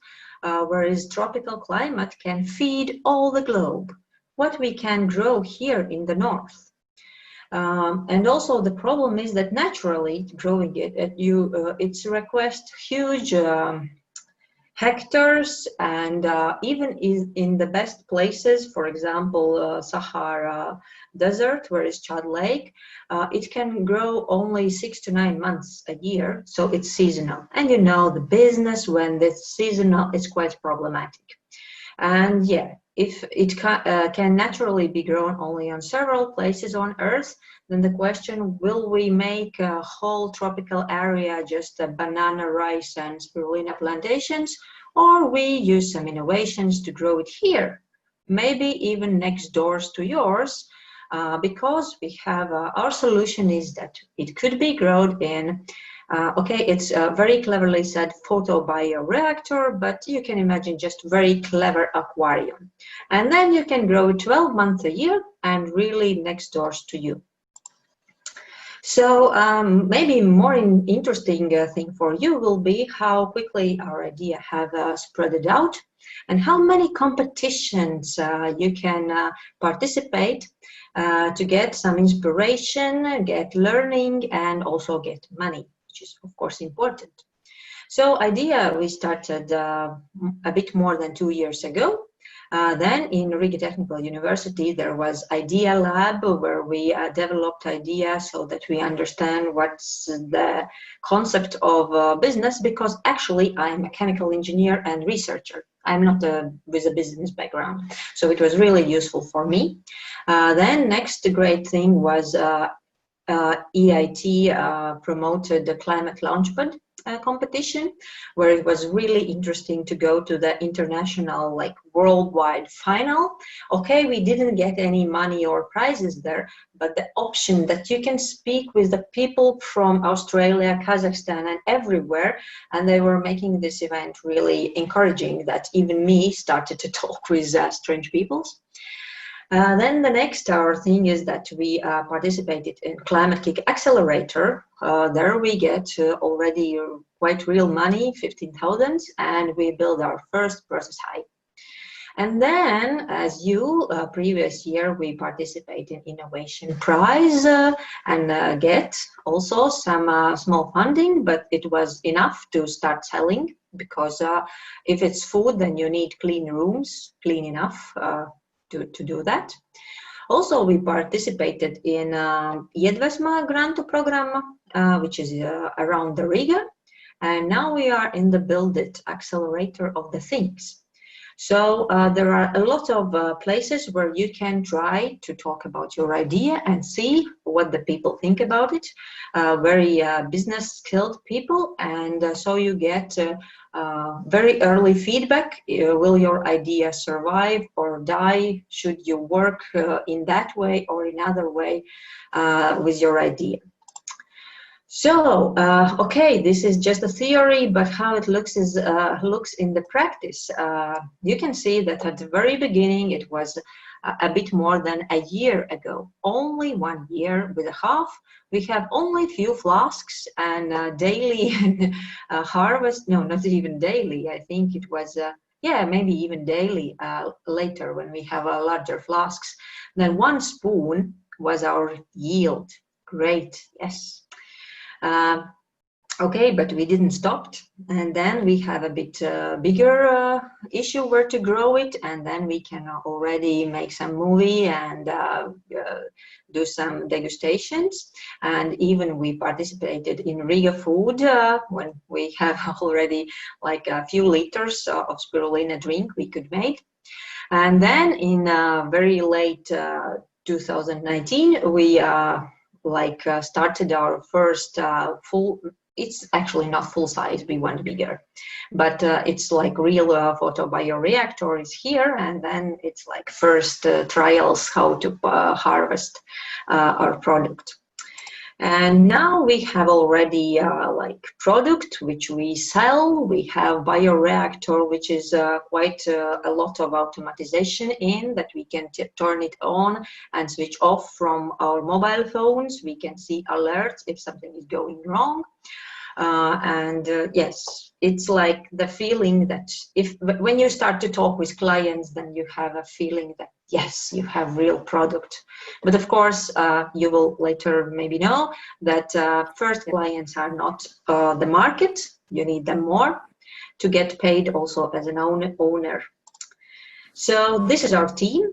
S9: where is tropical climate can feed all the globe? What we can grow here in the north? And also the problem is that naturally growing it, it's request huge hectares, and even in the best places, for example, Sahara Desert, where is Chad Lake, it can grow only 6 to 9 months a year, so it's seasonal. And you know, the business when it's seasonal is quite problematic. And yeah, if it can naturally be grown only on several places on Earth, then the question, will we make a whole tropical area just banana, rice, and spirulina plantations, or we use some innovations to grow it here, maybe even next doors to yours, because we have our solution is that it could be grown in okay, it's very cleverly said photobioreactor, but you can imagine just very clever aquarium. And then you can grow 12 months a year and really next doors to you. So maybe more interesting thing for you will be how quickly our idea have spread it out and how many competitions you can participate to get some inspiration, get learning, and also get money, which is of course important. So idea we started a bit more than 2 years ago. Then in Riga Technical University there was Idea Lab where we developed ideas so that we understand what's the concept of business, because actually I'm a chemical engineer and researcher. I'm not with a business background, so it was really useful for me. Then next great thing was EIT promoted the Climate Launchpad competition, where it was really interesting to go to the international, like worldwide final. Okay, we didn't get any money or prizes there, but the option that you can speak with the people from Australia, Kazakhstan, and everywhere, and they were making this event really encouraging that even me started to talk with strange peoples. Then the next thing is that we participated in Climate Kick Accelerator. There we get already quite real money, 15,000, and we build our first prototype. And then, as you, previous year, we participate in Innovation Prize and get also some small funding, but it was enough to start selling, because if it's food, then you need clean rooms, clean enough to do that. Also, we participated in Iedvesma grant program, which is around the Riga, and now we are in the Build It accelerator of the things. So there are a lot of places where you can try to talk about your idea and see what the people think about it. Very business skilled people, and so you get very early feedback. Will your idea survive or die? Should you work in that way or another way with your idea? So, okay, this is just a theory, but how it looks is looks in the practice. You can see that at the very beginning, it was a bit more than a year ago, only 1 year with a half. We have only few flasks and daily harvest. No, not even daily. I think it was, yeah, maybe even daily later when we have larger flasks. Then 1 spoon was our yield. Great, yes. Okay, but we didn't stop, and then we have a bit bigger issue where to grow it, and then we can already make some movie and do some degustations, and even we participated in Riga Food when we have already like a few liters of spirulina drink we could make. And then in very late 2019 we started our first full, it's actually not full size, we want bigger, but it's like real photobioreactor is here, and then it's like first trials how to harvest our product. And now we have already like product which we sell. We have bioreactor, which is quite a lot of automatization in that we can turn it on and switch off from our mobile phones. We can see alerts if something is going wrong. Yes, it's like the feeling that when you start to talk with clients, then you have a feeling that yes, you have real product. But of course, you will later maybe know that first clients are not the market. You need them more to get paid also as an owner. So this is our team,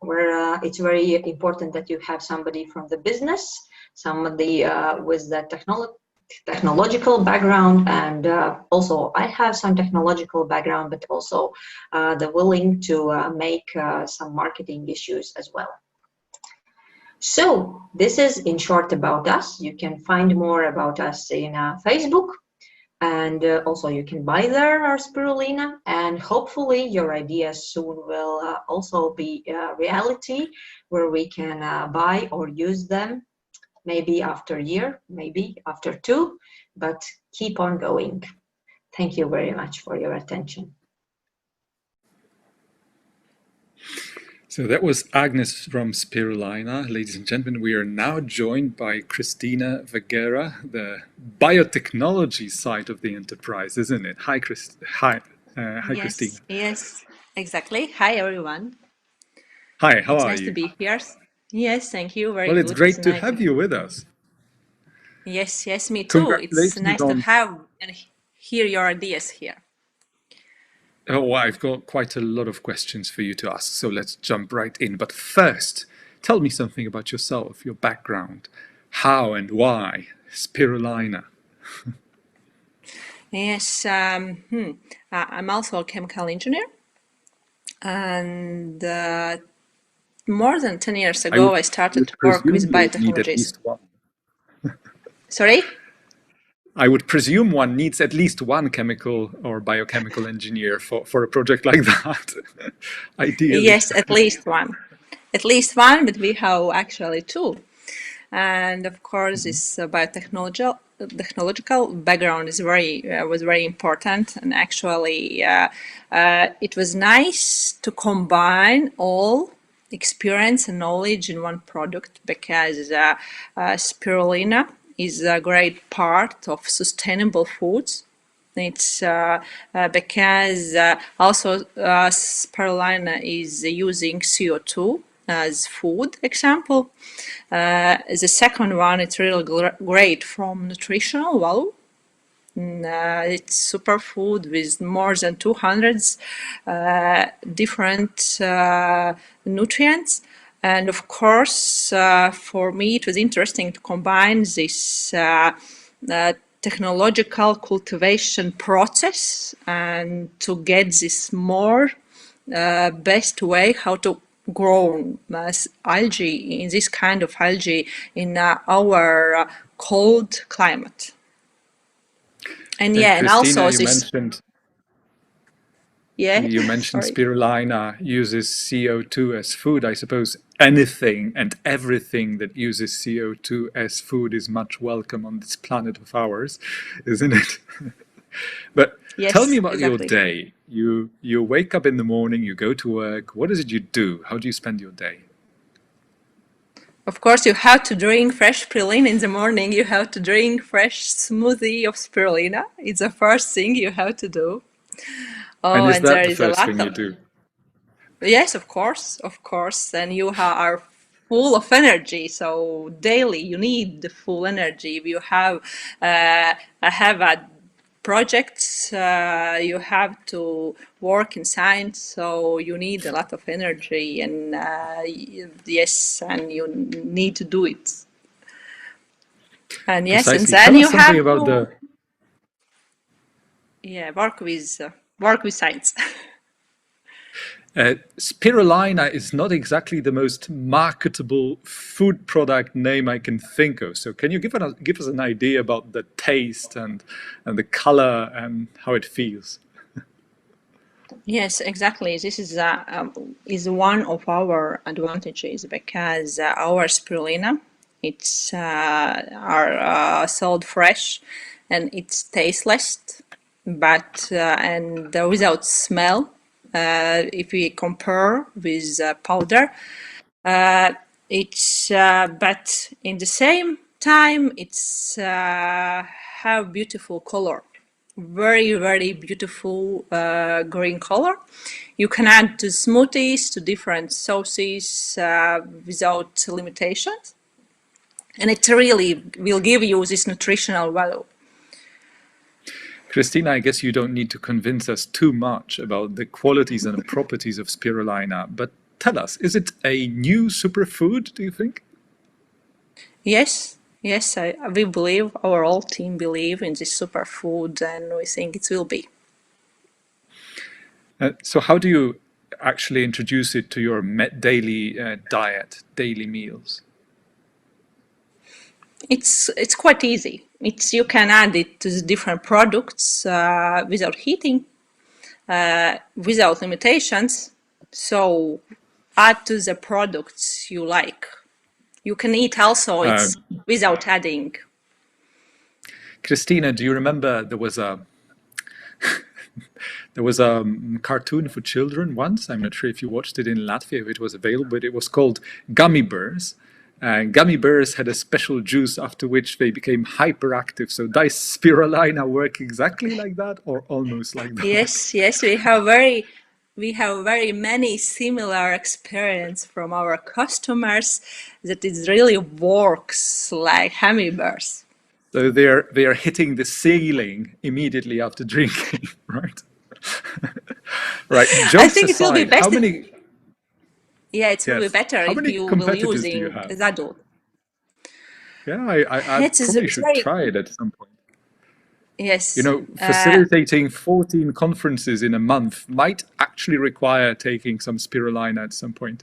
S9: where it's very important that you have somebody from the business, somebody with the technological background, and also I have some technological background, but also the willing to make some marketing issues as well. So this is in short about us. You can find more about us in Facebook, and also you can buy there our spirulina, and hopefully your ideas soon will also be reality, where we can buy or use them, maybe after a year, maybe after 2, but keep on going. Thank you very much for your attention.
S1: So that was Agnes from Spirulina. Ladies and gentlemen, we are now joined by Christina Vergara, the biotechnology side of the enterprise, isn't it? Hi, Hi,
S10: yes,
S1: Christina.
S10: Yes, exactly. Hi, everyone.
S1: Hi, how
S10: It's
S1: are
S10: nice
S1: you?
S10: to be here. Yes, thank you. Very
S1: Well, it's
S10: good.
S1: great to have you with us.
S10: Yes, yes, me too. It's
S1: Congratulations
S10: nice to
S1: on...
S10: have and hear your ideas here.
S1: Oh, I've got quite a lot of questions for you to ask, so let's jump right in. But first, tell me something about yourself, your background. How and why Spirulina?
S10: Yes, I'm also a chemical engineer. And more than 10 years ago, I started to work with biotechnologies. Sorry?
S1: I would presume one needs at least one chemical or biochemical engineer for a project like that, ideally.
S10: Yes, at least one. At least one, but we have actually 2. And of course, this technological background is was very important. And actually, it was nice to combine all experience and knowledge in one product, because spirulina is a great part of sustainable foods. It's because also spirulina is using CO2 as food example. The second one, it's really great from nutritional value. It's superfood with more than 200 different nutrients. And of course, for me, it was interesting to combine this technological cultivation process and to get this more best way how to grow algae, in this kind of algae in our cold climate. And yeah,
S1: Christina,
S10: and also
S1: you mentioned spirulina uses CO2 as food. I suppose anything and everything that uses CO2 as food is much welcome on this planet of ours, isn't it? But
S10: yes,
S1: tell me about
S10: exactly.
S1: your day. You wake up in the morning, you go to work. What is it you do? How do you spend your day?
S10: Of course, you have to drink fresh spirulina in the morning. You have to drink fresh smoothie of spirulina. It's the first thing you have to do. Oh,
S1: and is that
S10: there
S1: the
S10: is
S1: first
S10: a lot
S1: thing you do?
S10: Yes, of course. And you are full of energy. So daily, you need the full energy. You have a projects, you have to work in science, so you need a lot of energy, and yes, and you need to do it. And yes,
S1: Precisely.
S10: and then
S1: Tell
S10: you
S1: us something
S10: have
S1: about
S10: work with science.
S1: Spirulina is not exactly the most marketable food product name I can think of. So can you give us an idea about the taste and the color and how it feels?
S10: Yes, exactly. This is one of our advantages, because our spirulina, it's are sold fresh, and it's tasteless, but and without smell. If we compare with powder, it's but in the same time it's have beautiful color, very, very beautiful green color. You can add to smoothies, to different sauces without limitations, and it really will give you this nutritional value.
S1: Christina, I guess you don't need to convince us too much about the qualities and the properties of spirulina, but tell us, is it a new superfood, do you think?
S10: Yes, Yes, we believe, our whole team believe in this superfood, and we think it will be.
S1: So how do you actually introduce it to your daily diet, daily meals?
S10: It's quite easy. You can add it to the different products without heating, without limitations. So add to the products you like. You can eat also it's without adding.
S1: Christina, do you remember there was a cartoon for children once? I'm not sure if you watched it in Latvia, if it was available, but it was called Gummy Bears. Gummy bears had a special juice after which they became hyperactive. So does spirulina work exactly like that or almost like that?
S10: Yes, we have very many similar experience from our customers that it really works like hummingbirds.
S1: So they are hitting the ceiling immediately after drinking, right? Right. Jokes
S10: I think it will be
S1: aside,
S10: better.
S1: how many?
S10: Yeah, it will be
S1: Yes.
S10: better
S1: How
S10: if
S1: many
S10: you will
S1: competitors
S10: use
S1: do you
S10: it
S1: have?
S10: as adult.
S1: Yeah, I probably should try it at some point.
S10: Yes.
S1: You know, facilitating 14 conferences in a month might actually require taking some spirulina at some point.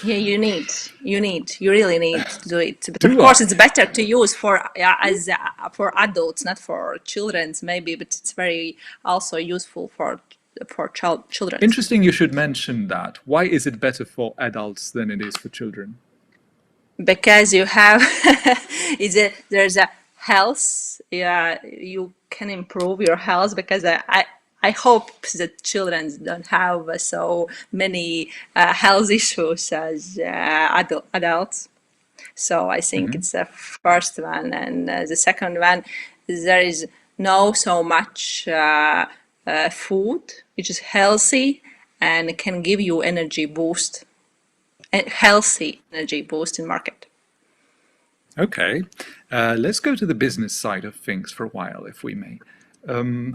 S10: Yeah, you really need to do it. But
S1: Do
S10: of course,
S1: I?
S10: it's better to use for adults, not for children's maybe. But it's very also useful for children.
S1: Interesting you should mention that. Why is it better for adults than it is for children?
S10: Because you have there's a health. Yeah, you can improve your health because I hope that children don't have so many health issues as adults. So I think it's the first one, and the second one is there is no so much food which is healthy and can give you energy boost, a healthy energy boost in market.
S1: Okay, let's go to the business side of things for a while, if we may.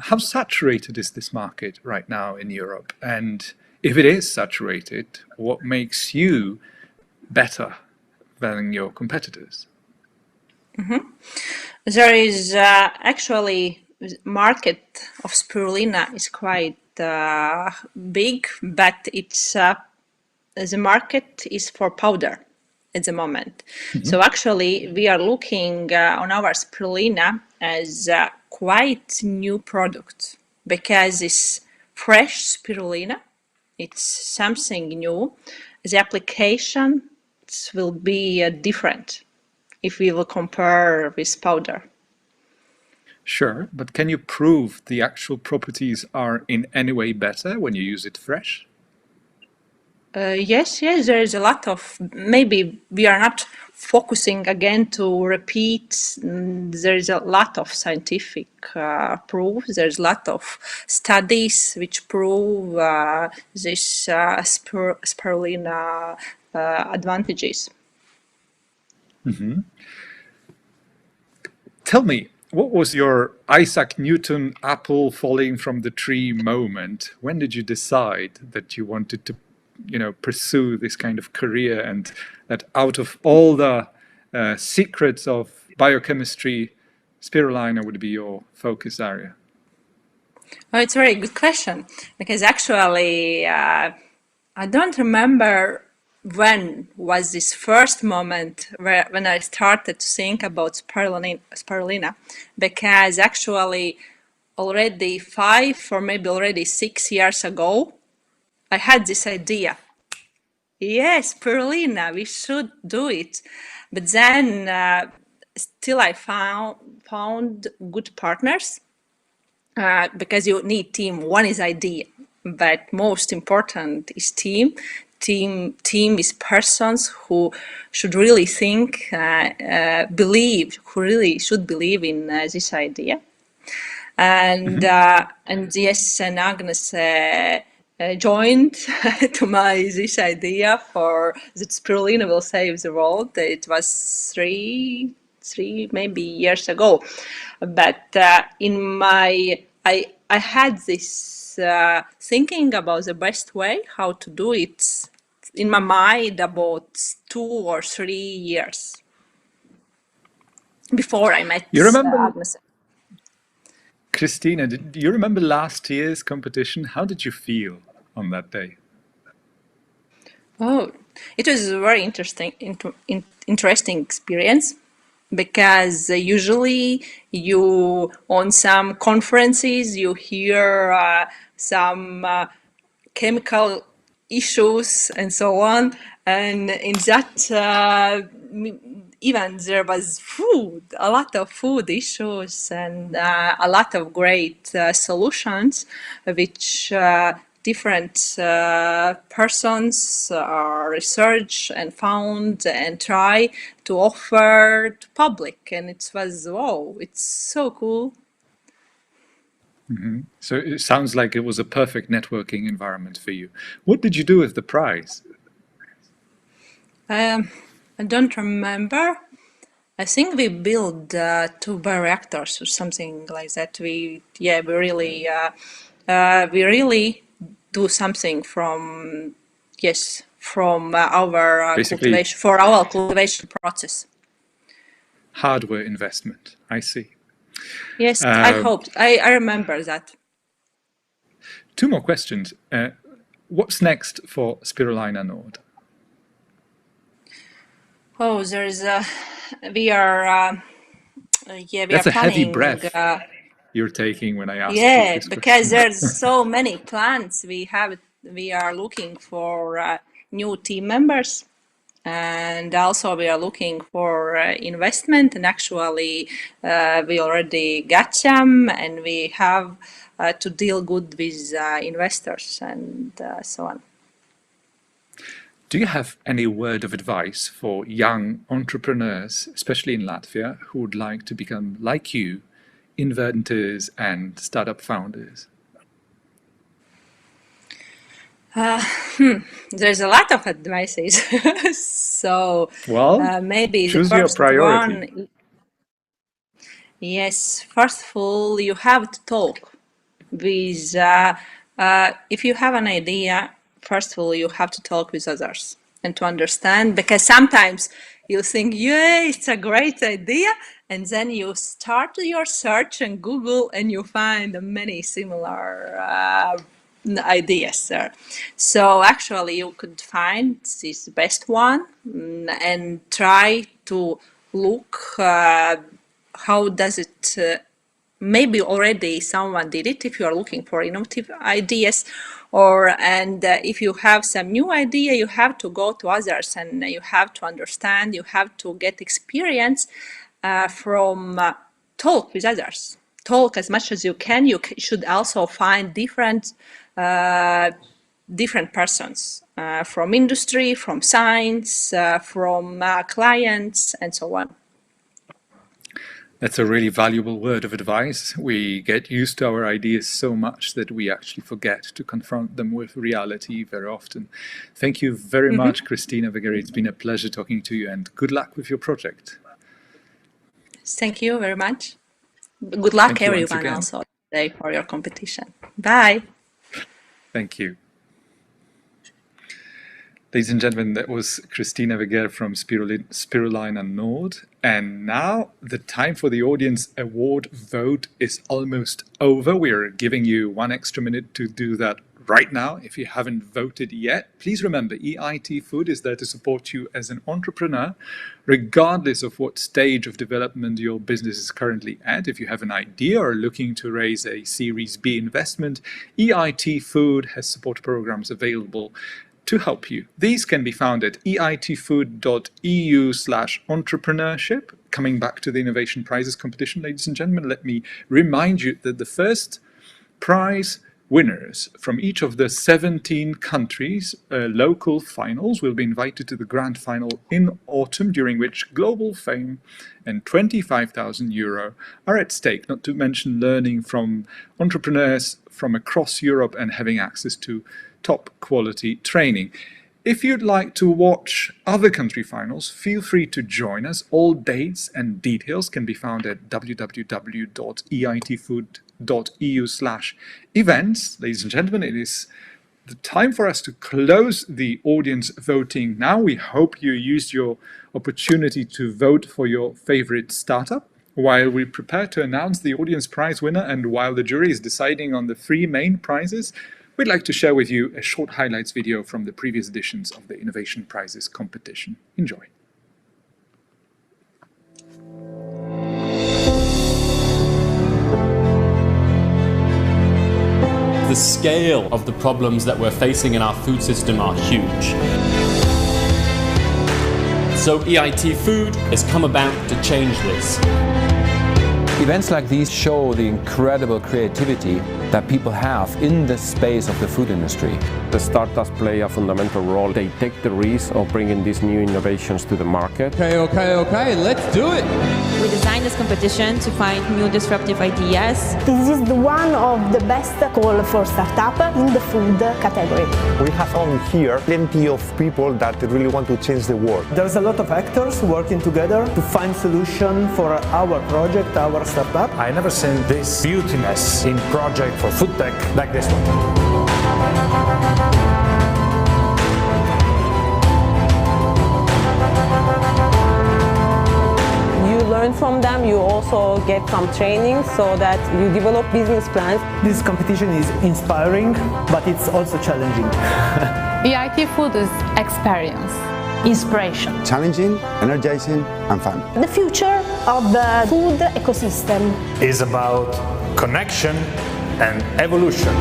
S1: How saturated is this market right now in Europe? And if it is saturated, what makes you better than your competitors?
S10: There is actually market of spirulina is quite big, but it's the market is for powder at the moment. So actually, we are looking on our spirulina as a quite new product because it's fresh spirulina. It's something new. The application will be different if we will compare with powder.
S1: Sure, but can you prove the actual properties are in any way better when you use it fresh?
S10: Yes, there is a lot of, maybe we are not focusing again to repeat, there is a lot of scientific proof, there's a lot of studies which prove this spirulina advantages.
S1: Tell me, what was your Isaac Newton apple falling from the tree moment? When did you decide that you wanted to pursue this kind of career, and that out of all the secrets of biochemistry, spirulina would be your focus area?
S10: Oh, it's a very good question, because actually I don't remember when was this first moment when I started to think about spirulina, because actually already 5 or maybe already 6 years ago, I had this idea. Yes, spirulina, we should do it. But then still I found good partners because you need team. One is idea, but most important is team. Team is persons who should really think, believe, who really should believe in this idea. And yes, and Agnes joined to this idea for that spirulina will save the world. It was three maybe years ago, but I had this thinking about the best way how to do it in my mind about 2 or 3 years. before I met
S1: You remember,
S10: Agnes.
S1: Christina, do you remember last year's competition? How did you feel on that day?
S10: Oh, it was a very interesting experience because usually you on some conferences you hear some chemical issues and so on, and in that even there was a lot of food issues and a lot of great solutions which different persons research and found and try to offer to public, and it was wow, it's so cool.
S1: Mm-hmm. So it sounds like it was a perfect networking environment for you. What did you do with the prize?
S10: I don't remember. I think we built 2 bioreactors or something like that. We really do something from our cultivation, for our cultivation process.
S1: Hardware investment, I see.
S10: Yes, I hope. I remember that.
S1: 2 more questions. What's next for Spirulina Nord?
S10: Oh, there's we are
S1: That's a
S10: planning,
S1: heavy breath you're taking when I ask you this
S10: because
S1: question.
S10: there's so many plans. We are looking for new team members, and also we are looking for investment, and actually we already got some, and we have to deal good with investors and so on.
S1: Do you have any word of advice for young entrepreneurs, especially in Latvia, who would like to become like you, inventors and startup founders?
S10: There's a lot of advices. So maybe
S1: choose
S10: the first
S1: your priority.
S10: one. Yes, first of all, you have to talk with. If you have an idea, first of all, you have to talk with others and to understand, because sometimes you think, yeah, it's a great idea, and then you start your search and Google and you find many similar ideas there. So actually you could find this best one and try to look how does it maybe already someone did it if you are looking for innovative ideas, and if you have some new idea, you have to go to others and you have to understand, you have to get experience from talk with others. Talk as much as you can. You should also find different persons from industry, from science, from clients, and so on.
S1: That's a really valuable word of advice. We get used to our ideas so much that we actually forget to confront them with reality very often. Thank you very much, Christina Vegeri. It's been a pleasure talking to you, and good luck with your project.
S10: Thank you very much. Good luck, everyone, also today for your competition. Bye.
S1: Thank you. Ladies and gentlemen, that was Christina Vegeri from Spirulina Nord. And now the time for the audience award vote is almost over. We're giving you 1 extra minute to do that right now. If you haven't voted yet, please remember EIT Food is there to support you as an entrepreneur, regardless of what stage of development your business is currently at. If you have an idea or looking to raise a Series B investment, EIT Food has support programs available to help you. These can be found at eitfood.eu/entrepreneurship. Coming back to the Innovation Prizes competition, ladies and gentlemen, let me remind you that the first prize winners from each of the 17 countries' local finals will be invited to the grand final in autumn, during which global fame and €25,000 are at stake, not to mention learning from entrepreneurs from across Europe and having access to top quality training. If you'd like to watch other country finals, feel free to join us. All dates and details can be found at www.eitfood.eu/events. Ladies and gentlemen, it is the time for us to close the audience voting now. We hope you used your opportunity to vote for your favorite startup. While we prepare to announce the audience prize winner and while the jury is deciding on the 3 main prizes, we'd like to share with you a short highlights video from the previous editions of the Innovation Prizes competition. Enjoy.
S2: The scale of the problems that we're facing in our food system are huge. So EIT Food has come about to change this.
S22: Events like these show the incredible creativity that people have in the space of the food industry.
S23: The startups play a fundamental role. They take the risk of bringing these new innovations to the market.
S24: Okay, let's do it!
S25: We designed this competition to find new disruptive ideas.
S26: This is one of the best call for startup in the food category.
S27: We have found here plenty of people that really want to change the world.
S28: There's a lot of actors working together to find solution for our project, our startup.
S29: I never seen this beautiness in project for food tech like this one.
S26: Learn from them, you also get some training so that you develop business plans.
S28: This competition is inspiring, but it's also challenging.
S30: EIT Food is experience, inspiration.
S27: Challenging, energizing, and fun.
S26: The future of the food ecosystem
S29: is about connection and evolution.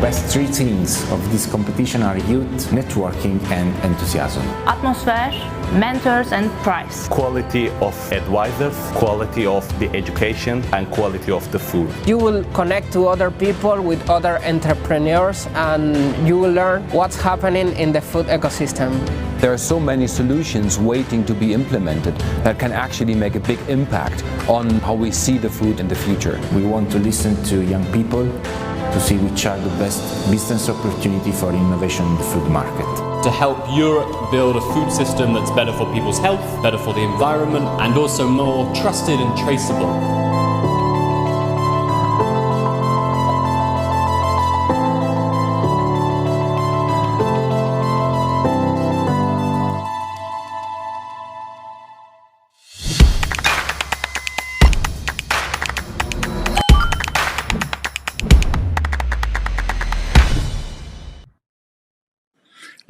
S31: Best 3 things of this competition are youth, networking and enthusiasm.
S30: Atmosphere, mentors and prize.
S32: Quality of advisors, quality of the education and quality of the food.
S33: You will connect to other people with other entrepreneurs and you will learn what's happening in the food ecosystem.
S22: There are so many solutions waiting to be implemented that can actually make a big impact on how we see the food in the future.
S31: We want to listen to young people to see which are the best business opportunity for innovation in the food market.
S2: To help Europe build a food system that's better for people's health, better for the environment, and also more trusted and traceable.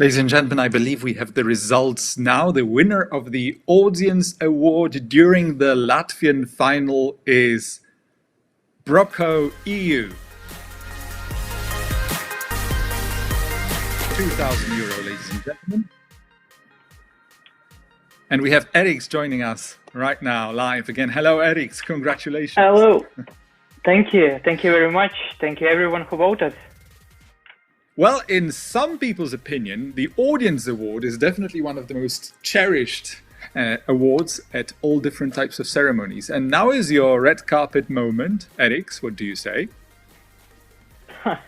S1: Ladies and gentlemen, I believe we have the results now. The winner of the Audience Award during the Latvian final is Brocco EU. €2,000, ladies and gentlemen. And we have Eriks joining us right now, live again. Hello, Eriks. Congratulations.
S8: Hello. Thank you. Thank you very much. Thank you, everyone who voted.
S1: Well, in some people's opinion, the Audience Award is definitely one of the most cherished awards at all different types of ceremonies. And now is your red carpet moment. Eriks, what do you say?
S8: I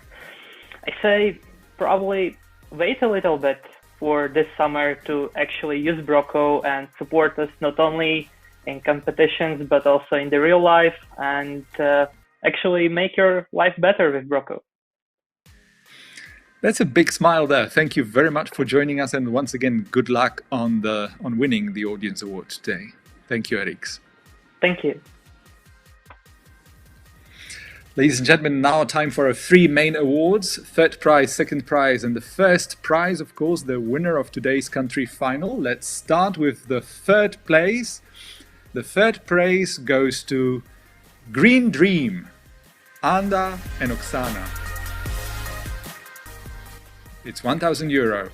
S8: say probably wait a little bit for this summer to actually use Brocco and support us not only in competitions, but also in the real life and actually make your life better with Brocco.
S1: That's a big smile there. Thank you very much for joining us, and once again, good luck on winning the Audience Award today. Thank you, Eriks.
S8: Thank you.
S1: Ladies and gentlemen, now time for our 3 main awards: third prize, second prize, and the first prize, of course, the winner of today's country final. Let's start with the third place. The third prize goes to Green Dream, Anda and Oksana. It's €1,000.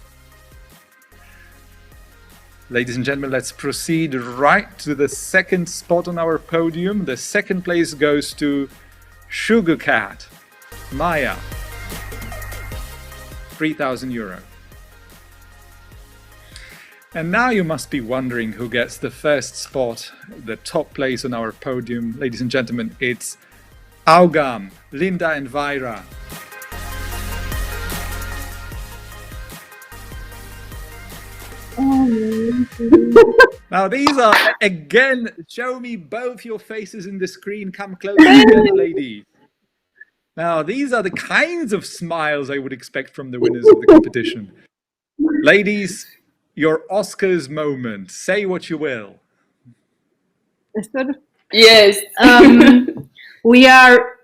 S1: Ladies and gentlemen, let's proceed right to the second spot on our podium. The second place goes to Sugarcat, Maya, €3,000. And now you must be wondering who gets the first spot, the top place on our podium. Ladies and gentlemen, it's Augam, Linda and Vaira. Now these are, again, show me both your faces in the screen. Come closer together, ladies. Now these are the kinds of smiles I would expect from the winners of the competition. Ladies, your Oscars moment. Say what you will.
S5: Yes. We are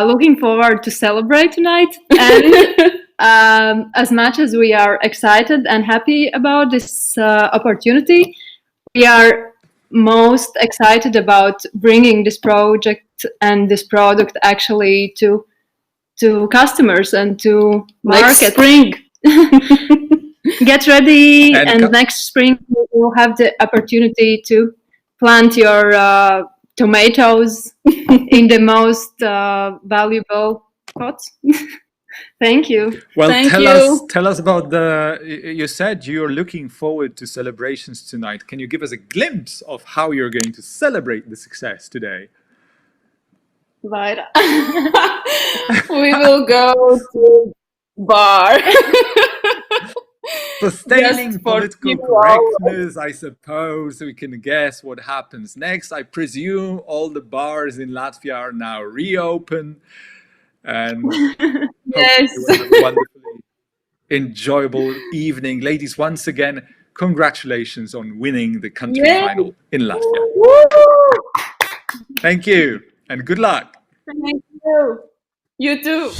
S5: looking forward to celebrate tonight, and as much as we are excited and happy about this opportunity, we are most excited about bringing this project and this product actually to customers and to Next market. spring. Get ready, and next spring you will have the opportunity to plant your tomatoes in the most valuable pots. Thank you.
S1: Well,
S5: Thank
S1: tell us about you said you're looking forward to celebrations tonight. Can you give us a glimpse of how you're going to celebrate the success today?
S5: Right. We will go to bar.
S1: Sustaining political correctness, I suppose we can guess what happens next. I presume all the bars in Latvia are now reopened, and
S5: yes,
S1: hopefully we'll have a wonderfully enjoyable evening. Ladies, once again, congratulations on winning the country final in Latvia. Thank you, and good luck.
S5: Thank you. You too.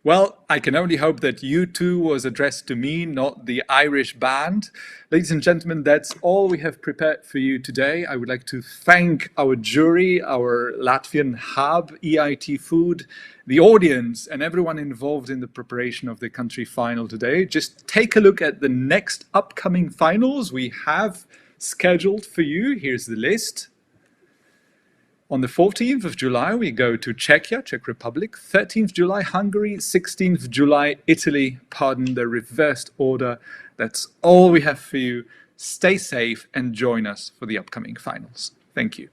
S1: Well, I can only hope that you too was addressed to me, not the Irish band. Ladies and gentlemen, that's all we have prepared for you today. I would like to thank our jury, our Latvian hub, EIT Food, the audience, and everyone involved in the preparation of the country final today. Just take a look at the next upcoming finals we have scheduled for you. Here's the list. On the 14th of July, we go to Czechia, Czech Republic, 13th July, Hungary, 16th July, Italy. Pardon the reversed order. That's all we have for you. Stay safe and join us for the upcoming finals. Thank you.